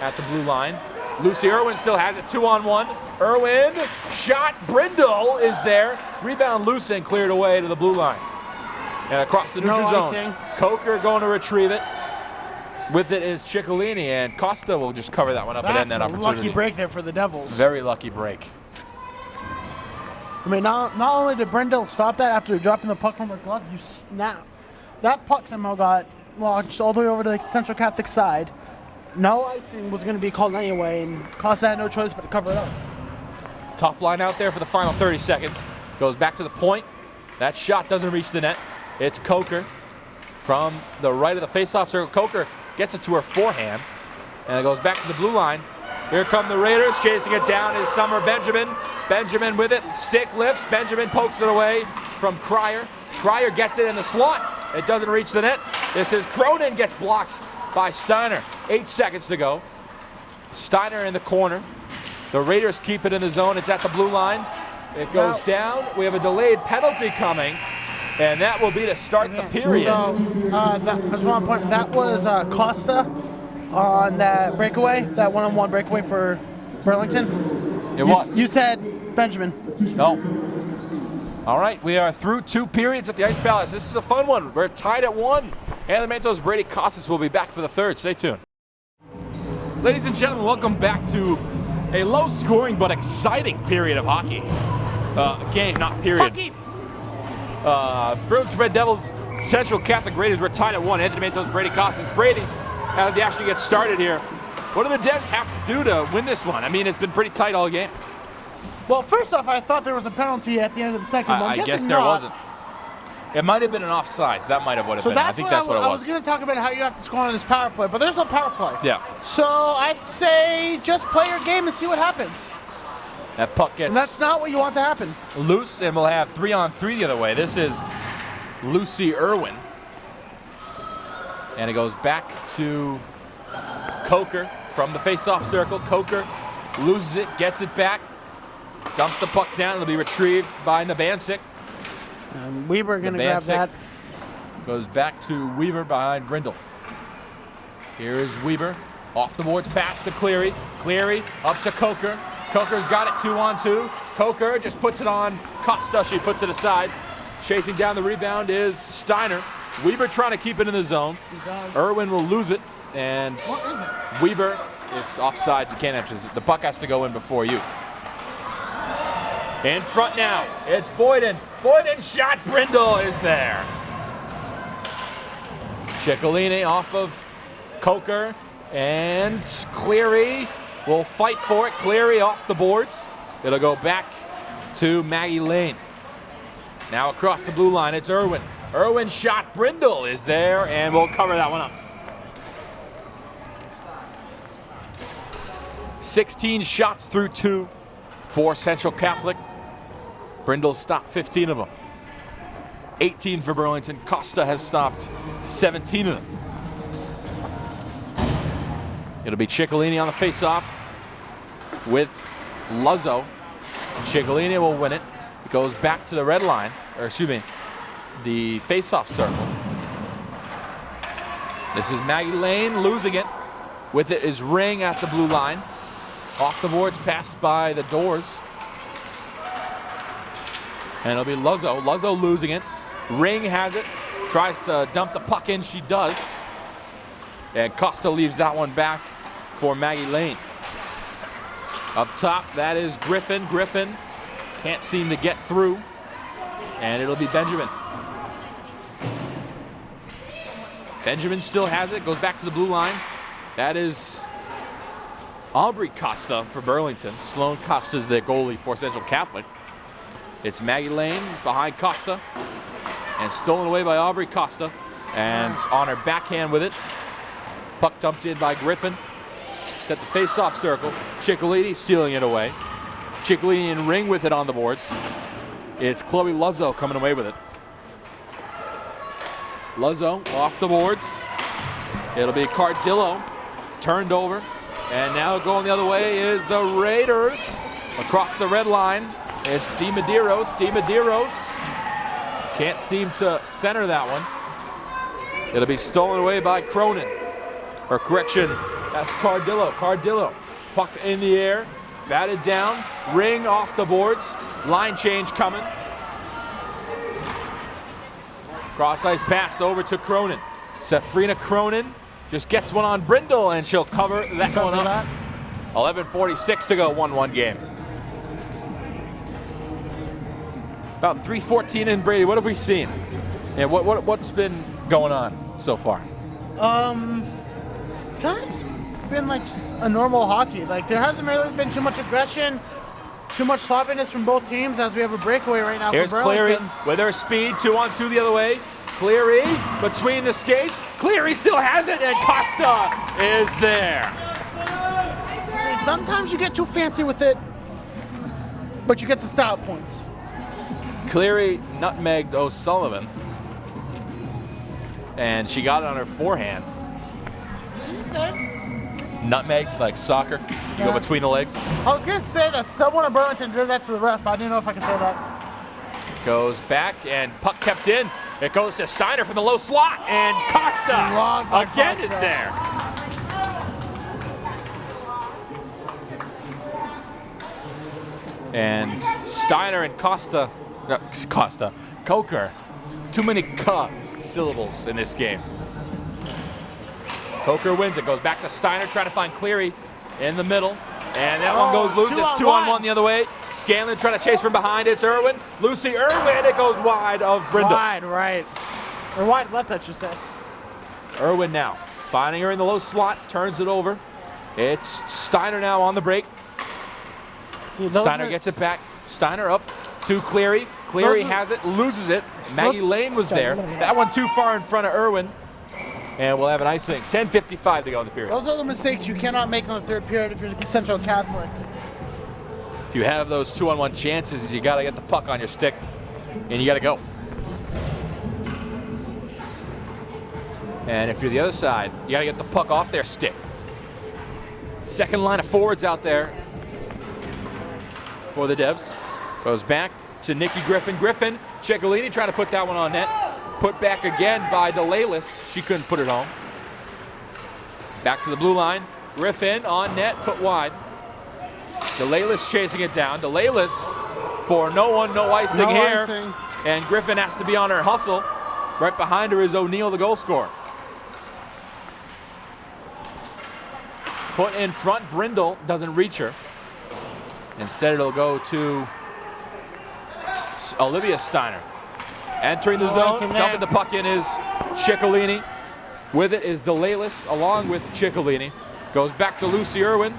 A: at the blue line. Lucy Irwin still has it 2-on-1. Irwin, shot, Brindle is there. Rebound loose and cleared away to the blue line. And across the neutral zone. Coker going to retrieve it. With it is Ciccolini, and Costa will just cover that one up and end that opportunity.
B: Lucky break there for the Devils.
A: Very lucky break.
B: I mean, not only did Brindle stop that after dropping the puck from her glove, you snap. That puck somehow got launched all the way over to the Central Catholic side. No icing was going to be called anyway, and Costa had no choice but to cover it up.
A: Top line out there for the final 30 seconds. Goes back to the point. That shot doesn't reach the net. It's Coker from the right of the face-off circle. Coker gets it to her forehand, and it goes back to the blue line. Here come the Raiders. Chasing it down is Summer Benjamin. Benjamin with it. Stick lifts. Benjamin pokes it away from Cryer. Cryer gets it in the slot. It doesn't reach the net. This is Cronin, gets blocked by Steiner. 8 seconds to go. Steiner in the corner. The Raiders keep it in the zone. It's at the blue line. It goes down. We have a delayed penalty coming, and that will be to start the period.
B: So, that's one point. That was Costa on that breakaway, that one-on-one breakaway for Burlington.
A: It was.
B: You said Benjamin.
A: No. All right, we are through 2 periods at the Ice Palace. This is a fun one. We're tied at 1. And the Matos, Brady, Kosses will be back for the 3rd. Stay tuned. Ladies and gentlemen, welcome back to a low-scoring but exciting period of hockey. Game, not period.
B: Hockey.
A: Burlington Red Devils, Central Catholic Raiders, we're tied at 1. Anthony Matos, Brady, Kosses. Brady, as he actually gets started here, what do the Devs have to do to win this one? I mean, it's been pretty tight all game.
B: Well, first off, I thought there was a penalty at the end of the second.
A: I guess there wasn't. It might have been an offsides. That might have what it been. I think that's what it was.
B: I was going to talk about how you have to score on this power play, but there's no power play.
A: Yeah.
B: So I'd say just play your game and see what happens.
A: That puck gets
B: And that's not what you want to happen.
A: loose, and we'll have 3-on-3 the other way. This is Lucy Irwin. And it goes back to Coker from the face-off circle. Coker loses it, gets it back, dumps the puck down. It'll be retrieved by Nabancic.
B: Weber going to grab that.
A: Goes back to Weber behind Brindle. Here is Weber. Off the boards, pass to Cleary. Cleary up to Coker. Coker's got it 2-on-2. Coker just puts it on Costa. She puts it aside. Chasing down the rebound is Steiner. Weber trying to keep it in the zone.
B: He does.
A: Irwin will lose it. And
B: What is it?
A: Weber, it's offsides. You can't enter. The puck has to go in before you. In front now, it's Boyden. Boyden shot. Brindle is there. Ciccolini off of Coker. And Cleary will fight for it. Cleary off the boards. It'll go back to Maggie Lane. Now across the blue line, it's Irwin. Irwin shot. Brindle is there, and we'll cover that one up. 16 shots through 2 for Central Catholic. Brindle stopped 15 of them. 18 for Burlington. Costa has stopped 17 of them. It'll be Ciccolini on the face-off with Luzzo. Ciccolini will win it. It goes back to the red line, or excuse me, the face-off circle. This is Maggie Lane losing it. With it is Ring at the blue line. Off the boards, passed by the doors. And it'll be Luzzo. Luzzo losing it. Ring has it. Tries to dump the puck in. She does. And Costa leaves that one back for Maggie Lane. Up top, that is Griffin. Griffin can't seem to get through. And it'll be Benjamin. Benjamin still has it. Goes back to the blue line. That is Aubrey Costa for Burlington. Sloan Costa's the goalie for Central Catholic. It's Maggie Lane behind Costa. And stolen away by Aubrey Costa. And on her backhand with it. Puck dumped in by Griffin. It's at the face-off circle. Ciccolini stealing it away. Ciccolini and Ring with it on the boards. It's Chloe Luzzo coming away with it. Luzzo off the boards. It'll be Cardillo turned over. And now going the other way is the Raiders. Across the red line, it's DiMedeiros. DiMedeiros can't seem to center that one. It'll be stolen away by Cronin. Or correction, that's Cardillo. Cardillo, puck in the air, batted down, Ring off the boards, line change coming. Cross-ice pass over to Cronin. Safrina Cronin just gets one on Brindle, and she'll cover that one up. 11:46 to go, 1-1 game. About 3:14 in Brady. What have we seen? And what's been going on so far?
B: It's kind of been like just a normal hockey. Like there hasn't really been too much aggression, too much sloppiness from both teams as we have a breakaway right now.
A: Here's
B: for Burlington.
A: Cleary with her speed, 2-on-2 the other way. Cleary between the skates. Cleary still has it, and Costa is there.
B: See, sometimes you get too fancy with it, but you get the style points.
A: Cleary nutmegged O'Sullivan, and she got it on her forehand.
B: You said?
A: Nutmeg, like soccer. You go between the legs.
B: I was gonna say that someone at Burlington did that to the ref, but I didn't know if I could say that.
A: Goes back, and puck kept in. It goes to Steiner from the low slot, and Costa again is there. And Steiner and Coker. Too many syllables in this game. Coker wins it, goes back to Steiner, trying to find Cleary in the middle. And that one goes loose. It's 2-on-1 the other way. Scanlon trying to chase from behind. It's Irwin. Lucy Irwin. It goes wide of Brindle.
B: Wide right. Or wide left, I should say.
A: Irwin now finding her in the low slot. Turns it over. It's Steiner now on the break. Steiner gets it back. Steiner up to Cleary. Cleary has it, loses it. Maggie Lane was there. That one too far in front of Irwin. And we'll have an icing. 10:55 to go in the period.
B: Those are the mistakes you cannot make in the third period if you're Central Catholic.
A: If you have those 2-on-1 chances, you got to get the puck on your stick, and you got to go. And if you're the other side, you got to get the puck off their stick. Second line of forwards out there for the Devs. Goes back to Nikki Griffin. Griffin, Ciccolini trying to put that one on net. Put back again by DeLaylis. She couldn't put it home. Back to the blue line. Griffin on net, put wide. DeLaylis chasing it down. DeLaylis for no one, no icing here.
B: Icing.
A: And Griffin has to be on her hustle. Right behind her is O'Neill, the goal scorer. Put in front, Brindle doesn't reach her. Instead it'll go to Olivia Steiner. Entering the zone, dumping the puck in is Ciccolini. With it is DeLaylis along with Ciccolini. Goes back to Lucy Irwin.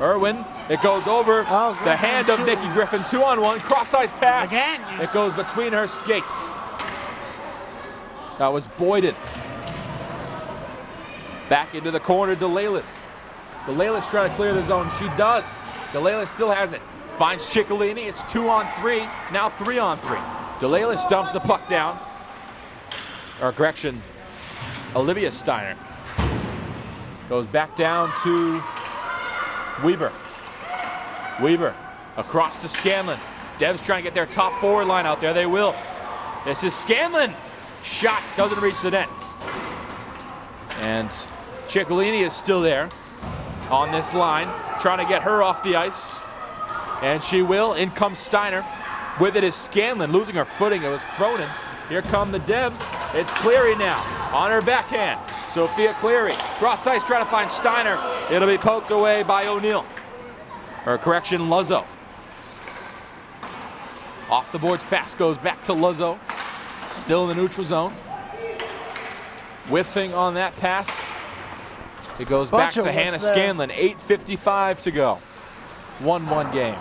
A: Irwin, it goes over the hand of Nikki Griffin. 2-on-1, cross-ice pass.
B: Again.
A: It goes between her skates. That was Boyden. Back into the corner, DeLaylis. DeLaylis trying to clear the zone. She does. DeLaylis still has it. Finds Ciccolini. It's 2-on-3. Now 3-on-3. DeLaylis dumps the puck down. Or correction, Olivia Steiner. Goes back down to Weber. Weber across to Scanlon. Devs trying to get their top forward line out there. They will. This is Scanlon. Shot doesn't reach the net. And Ciccolini is still there on this line, trying to get her off the ice. And she will. In comes Steiner. With it is Scanlon losing her footing. It was Cronin. Here come the Devs. It's Cleary now on her backhand. Sophia Cleary. Cross ice trying to find Steiner. It'll be poked away by O'Neill. Or correction, Luzzo. Off the boards pass goes back to Luzzo. Still in the neutral zone. Whiffing on that pass. It goes back to Hannah Scanlon. 8:55 to go. 1-1 game.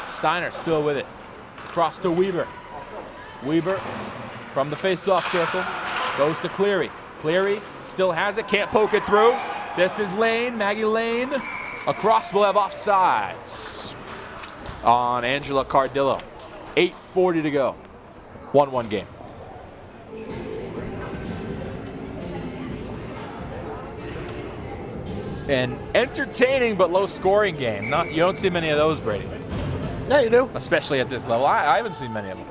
A: Steiner still with it. Cross to Weber. Weber from the face-off circle goes to Cleary. Cleary still has it, can't poke it through. This is Lane, Maggie Lane. Across will have offsides on Angela Cardillo. 8:40 to go. 1-1 game. An entertaining but low-scoring game. You don't see many of those, Brady.
B: Yeah, you do.
A: Especially at this level. I haven't seen many of them.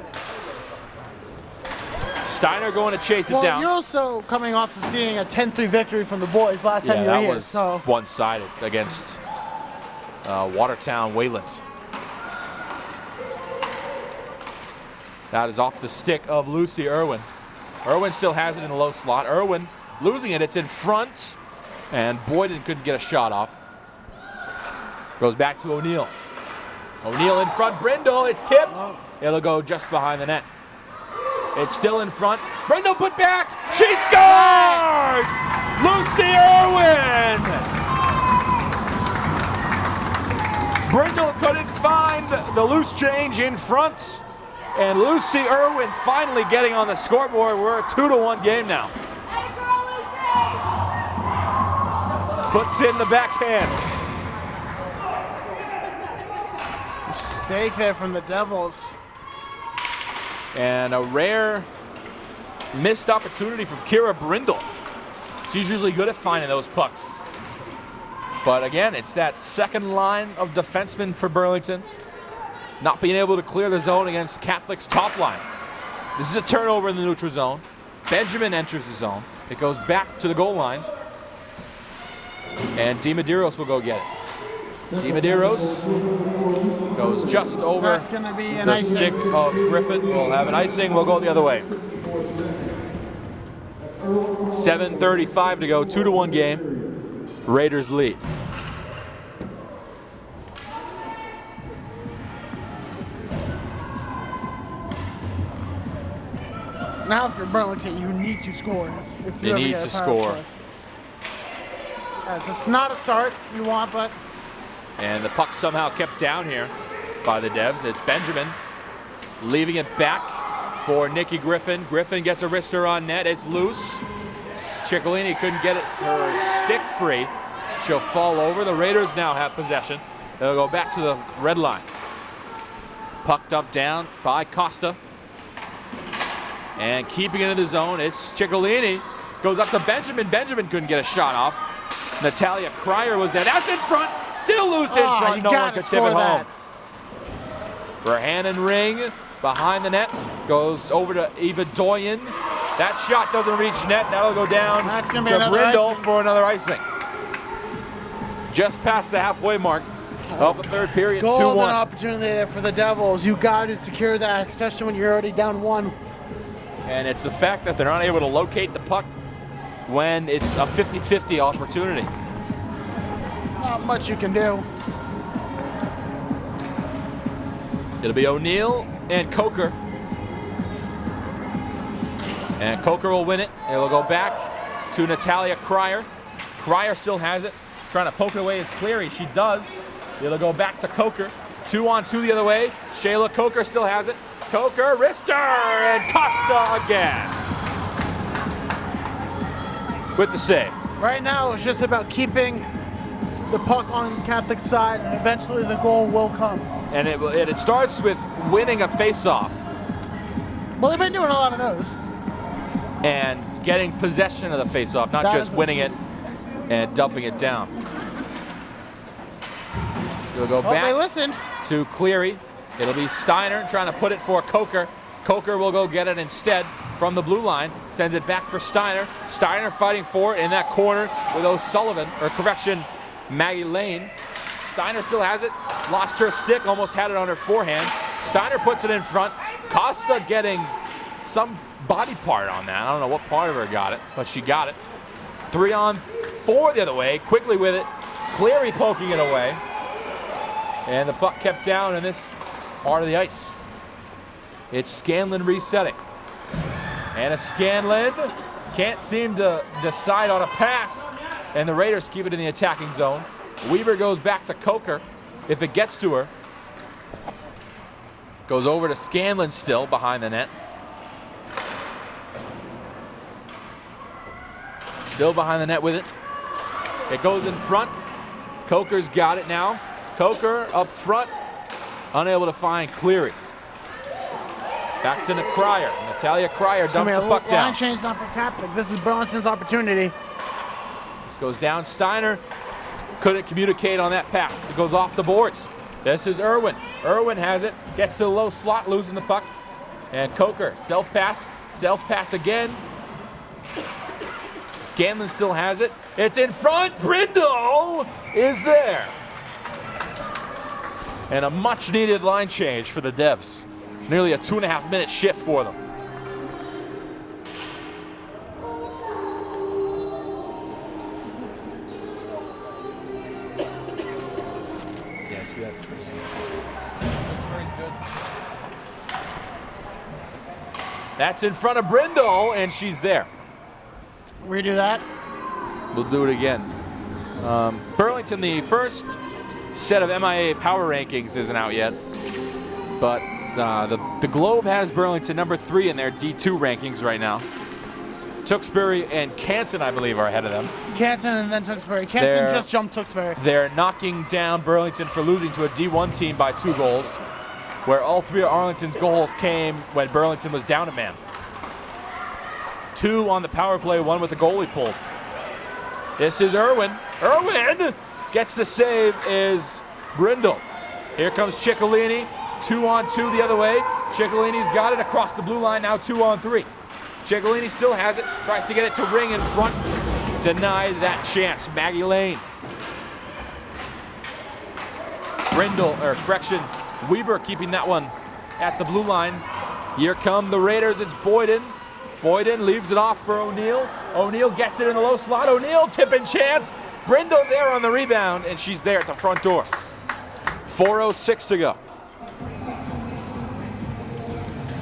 A: Steiner going to chase it down.
B: You're also coming off of seeing a 10-3 victory from the boys last time you were here.
A: That was one-sided against Watertown Wayland. That is off the stick of Lucy Irwin. Irwin still has it in the low slot. Irwin losing it. It's in front. And Boyden couldn't get a shot off. Goes back to O'Neill. O'Neill in front. Brindle. It's tipped. It'll go just behind the net. It's still in front. Brindle put back. She scores! Lucy Irwin! Brindle couldn't find the loose change in front. And Lucy Irwin finally getting on the scoreboard. We're a 2-1 game now. Puts in the backhand.
B: Mistake there from the Devils.
A: And a rare missed opportunity from Kira Brindle. She's usually good at finding those pucks. But again, it's that second line of defensemen for Burlington not being able to clear the zone against Catholic's top line. This is a turnover in the neutral zone. Benjamin enters the zone. It goes back to the goal line. And DiMedeiros will go get it. DiMedeiros goes just over
B: That's gonna be an
A: the
B: icing.
A: stick of Griffin. We'll have an icing. We'll go the other way. 7:35 to go. 2-1 game. Raiders lead.
B: Now if you're Burlington, you need to score. If
A: You need to score.
B: Yes, it's not a start you want, but...
A: And the puck somehow kept down here by the Devs. It's Benjamin leaving it back for Nikki Griffin. Griffin gets a wrister on net. It's loose. Ciccolini couldn't get her stick free. She'll fall over. The Raiders now have possession. They'll go back to the red line. Puck dumped down by Costa. And keeping it in the zone, it's Ciccolini. Goes up to Benjamin. Benjamin couldn't get a shot off. Natalia Cryer was there. That's in front. Still loose in front. No one could tip it home. Verhanen ring behind the net. Goes over to Eva Doyen. That shot doesn't reach net. That'll go down
B: That's gonna be
A: to
B: another
A: Brindle
B: icing.
A: for another icing. Just past the halfway mark of the third period, 2-1.
B: Golden opportunity there for the Devils. You got to secure that, especially when you're already down 1.
A: And it's the fact that they're not able to locate the puck when it's a 50-50 opportunity.
B: It's not much you can do.
A: It'll be O'Neill and Coker. And Coker will win it. It will go back to Natalia Cryer. Cryer still has it. Trying to poke it away is Cleary. She does. It'll go back to Coker. 2-on-2 the other way. Shayla Coker still has it. Coker, wrister, and Costa again. With the save.
B: Right now, it's just about keeping the puck on the Catholic side, and eventually the goal will come.
A: And it starts with winning a face-off.
B: Well, they've been doing a lot of those.
A: And getting possession of the face-off, not just winning it and dumping it down. It'll go back
B: they listened.
A: to Cleary. It'll be Steiner trying to put it for Coker. Coker will go get it instead from the blue line. Sends it back for Steiner. Steiner fighting for it in that corner with O'Sullivan, or correction, Maggie Lane. Steiner still has it. Lost her stick, almost had it on her forehand. Steiner puts it in front. Costa getting some body part on that. I don't know what part of her got it, but she got it. 3-on-4 the other way. Quickly with it. Cleary poking it away. And the puck kept down in this part of the ice. It's Scanlon resetting. Anna Scanlon can't seem to decide on a pass. And the Raiders keep it in the attacking zone. Weber goes back to Coker. If it gets to her. Goes over to Scanlon still behind the net. Still behind the net with it. It goes in front. Coker's got it now. Coker up front, unable to find Cleary. Back to Cryer. Natalia Cryer dumps the puck down.
B: Line change not for Catholic. This is Burlington's opportunity.
A: This goes down. Steiner couldn't communicate on that pass. It goes off the boards. This is Irwin. Irwin has it. Gets to the low slot, losing the puck. And Coker, self-pass again. Scanlon still has it. It's in front. Brindle is there. And a much-needed line change for the Devs. Nearly a 2.5-minute shift for them. Yeah, see that? That's in front of Brindle, and she's there.
B: Redo that.
A: We'll do it again. Burlington, the first set of MIA power rankings isn't out yet, but the Globe has Burlington number 3 in their D2 rankings right now. Tewksbury and Canton, I believe, are ahead of them.
B: Canton and then Tewksbury. Canton just jumped Tewksbury.
A: They're knocking down Burlington for losing to a D1 team by 2 goals, where all 3 of Arlington's goals came when Burlington was down a man. 2 on the power play, 1 with the goalie pulled. This is Irwin. Irwin gets the save, is Brindle. Here comes Ciccolini. 2-on-2 the other way. Ciccolini's got it across the blue line, now 2-on-3. Ciccolini still has it, tries to get it to ring in front. Denied that chance. Maggie Lane. Weber keeping that one at the blue line. Here come the Raiders, it's Boyden. Boyden leaves it off for O'Neill. O'Neill gets it in the low slot. O'Neill tipping chance. Brindle there on the rebound, and she's there at the front door. 4:06 to go.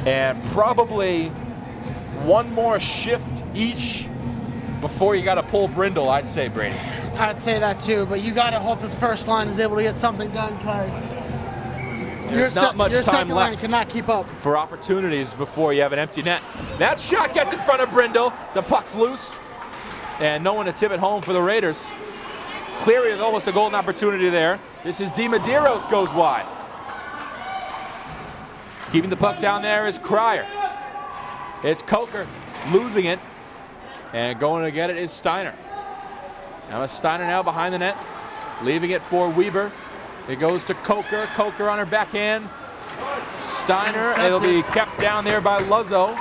A: And probably one more shift each before you got to pull Brindle, I'd say, Brady.
B: I'd say that too, but you got to hope this first line is able to get something done, because
A: there's not much time
B: line
A: left
B: cannot keep up
A: for opportunities before you have an empty net. That shot gets in front of Brindle. The puck's loose, and no one to tip it home for the Raiders. Cleary with almost a golden opportunity there. This is DiMedeiros, goes wide. Keeping the puck down there is Cryer. It's Coker losing it. And going to get it is Steiner. Now it's Steiner now behind the net, leaving it for Weber. It goes to Coker. Coker on her backhand. Steiner, it'll be kept down there by Luzzo.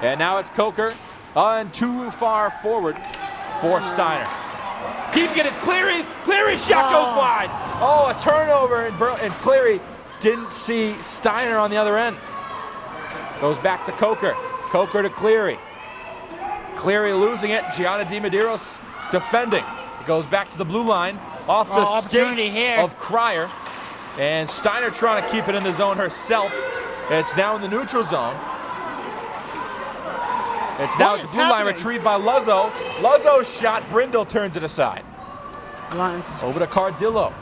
A: And now it's Coker. And too far forward for Steiner. Keeping it is Cleary. Cleary shot goes wide. Oh, a turnover, and Cleary didn't see Steiner on the other end. Goes back to Coker. Coker to Cleary. Cleary losing it. Gianna DiMedeiros defending. It goes back to the blue line. Off the skates of Cryer. And Steiner trying to keep it in the zone herself. It's now in the neutral zone. It's now at the blue line, retrieved by Luzzo. Luzzo's shot, Brindle turns it aside.
B: Lines.
A: Over to Cardillo.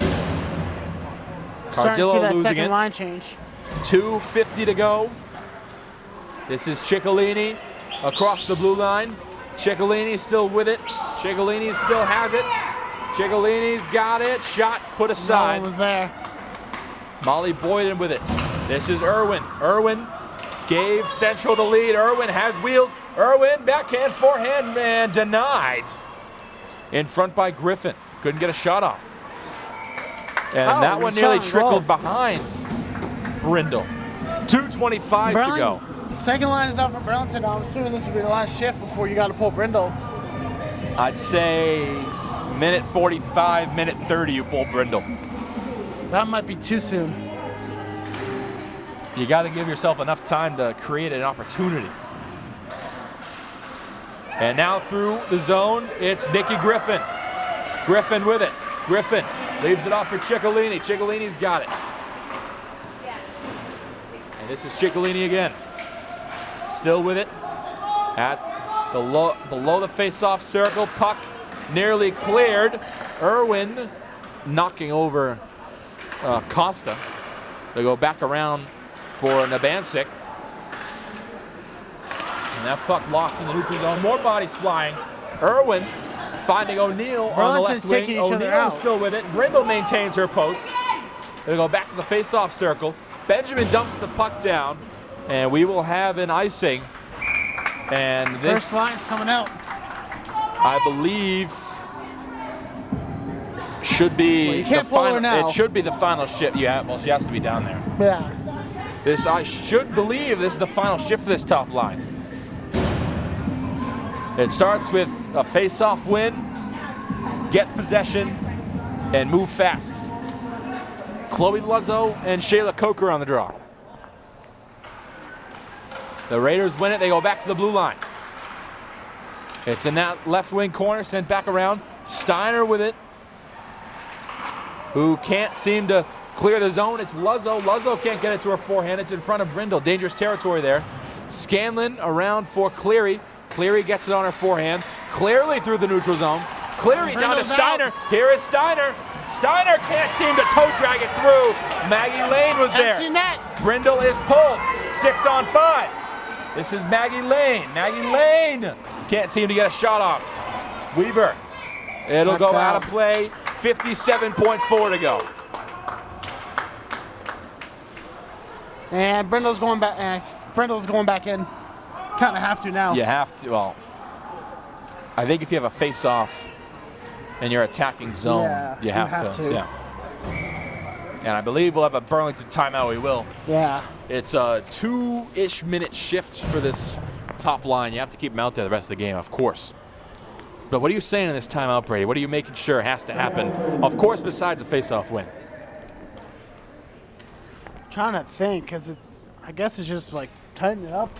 B: Starting to see that
A: losing
B: second
A: it.
B: line change.
A: 2:50 to go. This is Ciccolini across the blue line. Ciccolini still with it. Ciccolini still has it. Ciccolini's got it. Shot put aside.
B: No one was there.
A: Molly Boyden with it. This is Irwin. Irwin gave Central the lead. Irwin has wheels. Irwin, backhand, forehand, man, denied. In front by Griffin. Couldn't get a shot off. And that one nearly trickled behind Brindle. 2:25 to go.
B: Second line is out for Burlington. I'm assuming this will be the last shift before you got to pull Brindle.
A: I'd say minute 45, minute 30, you pull Brindle.
B: That might be too soon.
A: You got to give yourself enough time to create an opportunity. And now through the zone, it's Nikki Griffin. Griffin with it. Griffin leaves it off for Ciccolini. Ciccolini's got it. And this is Ciccolini again. Still with it. At the below the face-off circle. Puck nearly cleared. Irwin knocking over Costa. They go back around for Nabancic. And that puck lost in the neutral zone. More bodies flying. Irwin finding O'Neill on the left wing. O'Neill still with it. Brindle maintains her post. They go back to the face-off circle. Benjamin dumps the puck down, and we will have an icing. And this
B: first line's coming out.
A: I believe should be
B: well, you can't pull her now.
A: It should be the final shift. Yeah, well, she has to be down there.
B: Yeah.
A: This I should believe this is the final shift for this top line. It starts with a face-off win, get possession, and move fast. Chloe Luzzo and Shayla Coker on the draw. The Raiders win it. They go back to the blue line. It's in that left wing corner, sent back around. Steiner with it, who can't seem to clear the zone. It's Luzzo. Luzzo can't get it to her forehand. It's in front of Brindle. Dangerous territory there. Scanlon around for Cleary. Cleary gets it on her forehand. Clearly through the neutral zone. Cleary down to Steiner. Here is Steiner. Steiner can't seem to toe drag it through. Maggie Lane was there.
B: Empty net.
A: Brindle is pulled. 6 on 5. This is Maggie Lane. Maggie Lane can't seem to get a shot off. Weber. It'll go out of play. 57.4 to go.
B: And Brindle's going back. Brindle's going back in. Kind of have to now.
A: You have to. Well, I think if you have a face-off and you're attacking zone, you have to. Yeah. And I believe we'll have a Burlington timeout. We will.
B: Yeah.
A: It's a 2-ish minute shift for this top line. You have to keep them out there the rest of the game, of course. But what are you saying in this timeout, Brady? What are you making sure has to happen? Of course, besides a face-off win.
B: Trying to think, because I guess it's just like tighten it up.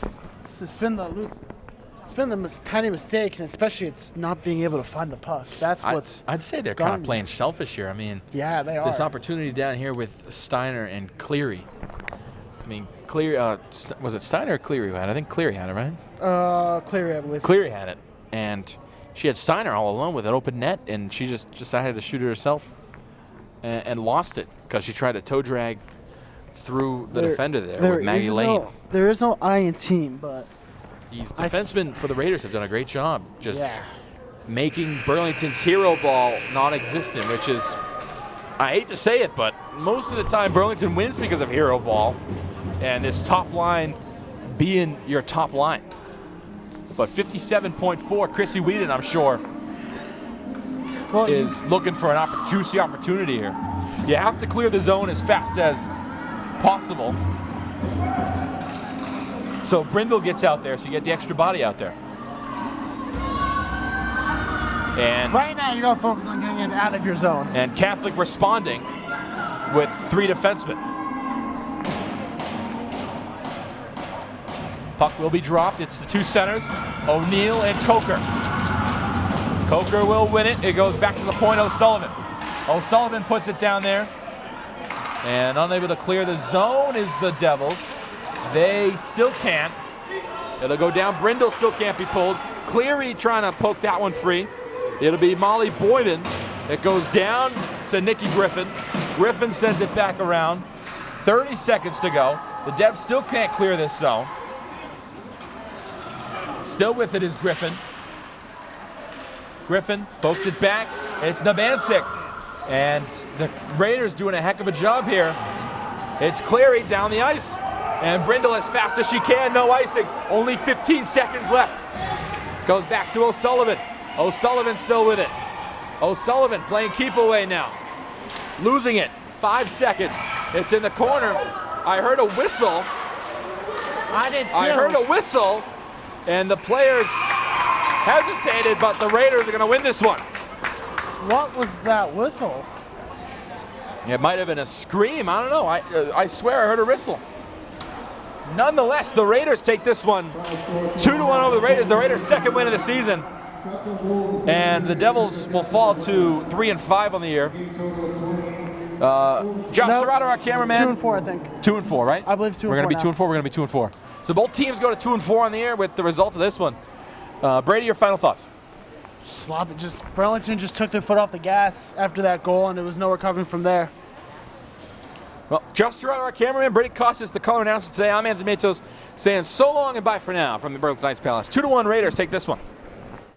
B: It's been the tiny mistakes, and especially it's not being able to find the puck. That's what's.
A: I'd say they're kind of playing selfish here. I mean,
B: yeah, they are.
A: This opportunity down here with Steiner and Cleary. I mean, Cleary. Was it Steiner or Cleary who had it? I think Cleary had it, right?
B: Cleary, I believe.
A: Cleary had it, and she had Steiner all alone with an open net, and she just decided to shoot it herself, and lost it because she tried to toe drag through the defender there with Maggie Lane.
B: There is no I in team, but
A: these defensemen for the Raiders have done a great job just making Burlington's hero ball non-existent, which is, I hate to say it, but most of the time Burlington wins because of hero ball and this top line being your top line. But 57.4, Chrissy Whedon, I'm sure, is looking for a juicy opportunity here. You have to clear the zone as fast as possible. So Brindle gets out there, so you get the extra body out there. And
B: right now, you don't focus on getting it out of your zone.
A: And Catholic responding with 3 defensemen. Puck will be dropped. It's the 2 centers, O'Neill and Coker. Coker will win it. It goes back to the point, O'Sullivan. O'Sullivan puts it down there. And unable to clear the zone is the Devils. They still can't. It'll go down. Brindle still can't be pulled. Cleary trying to poke that one free. It'll be Molly Boyden. It goes down to Nikki Griffin. Griffin sends it back around. 30 seconds to go. The Devs still can't clear this zone. Still with it is Griffin. Griffin pokes it back. It's Nabancic. And the Raiders doing a heck of a job here. It's Cleary down the ice. And Brindle as fast as she can, no icing. Only 15 seconds left. Goes back to O'Sullivan. O'Sullivan still with it. O'Sullivan playing keep away now. Losing it. 5 seconds. It's in the corner. I heard a whistle.
B: I did too.
A: I heard a whistle. And the players hesitated, but the Raiders are going to win this one.
B: What was that whistle?
A: It might have been a scream. I don't know. I swear I heard a whistle. Nonetheless, the Raiders take this one 2-1 over the Raiders. The Raiders' second win of the season. And the Devils will fall to 3-5 on the year. Josh Serrato, our cameraman.
B: 2-4, I think.
A: 2-4, right?
B: I believe 2-4.
A: We're going to be 2-4. We're going to be 2-4. So both teams go to 2-4 on the air with the result of this one. Brady, your final thoughts?
B: Sloppy. Burlington just took their foot off the gas after that goal, and there was no recovering from there.
A: Well, Josh Serrato, our cameraman, Brady Kosses, the color announcer today. I'm Anthony Matos saying so long and bye for now from the Burlington Ice Palace. 2-1 Raiders take this one.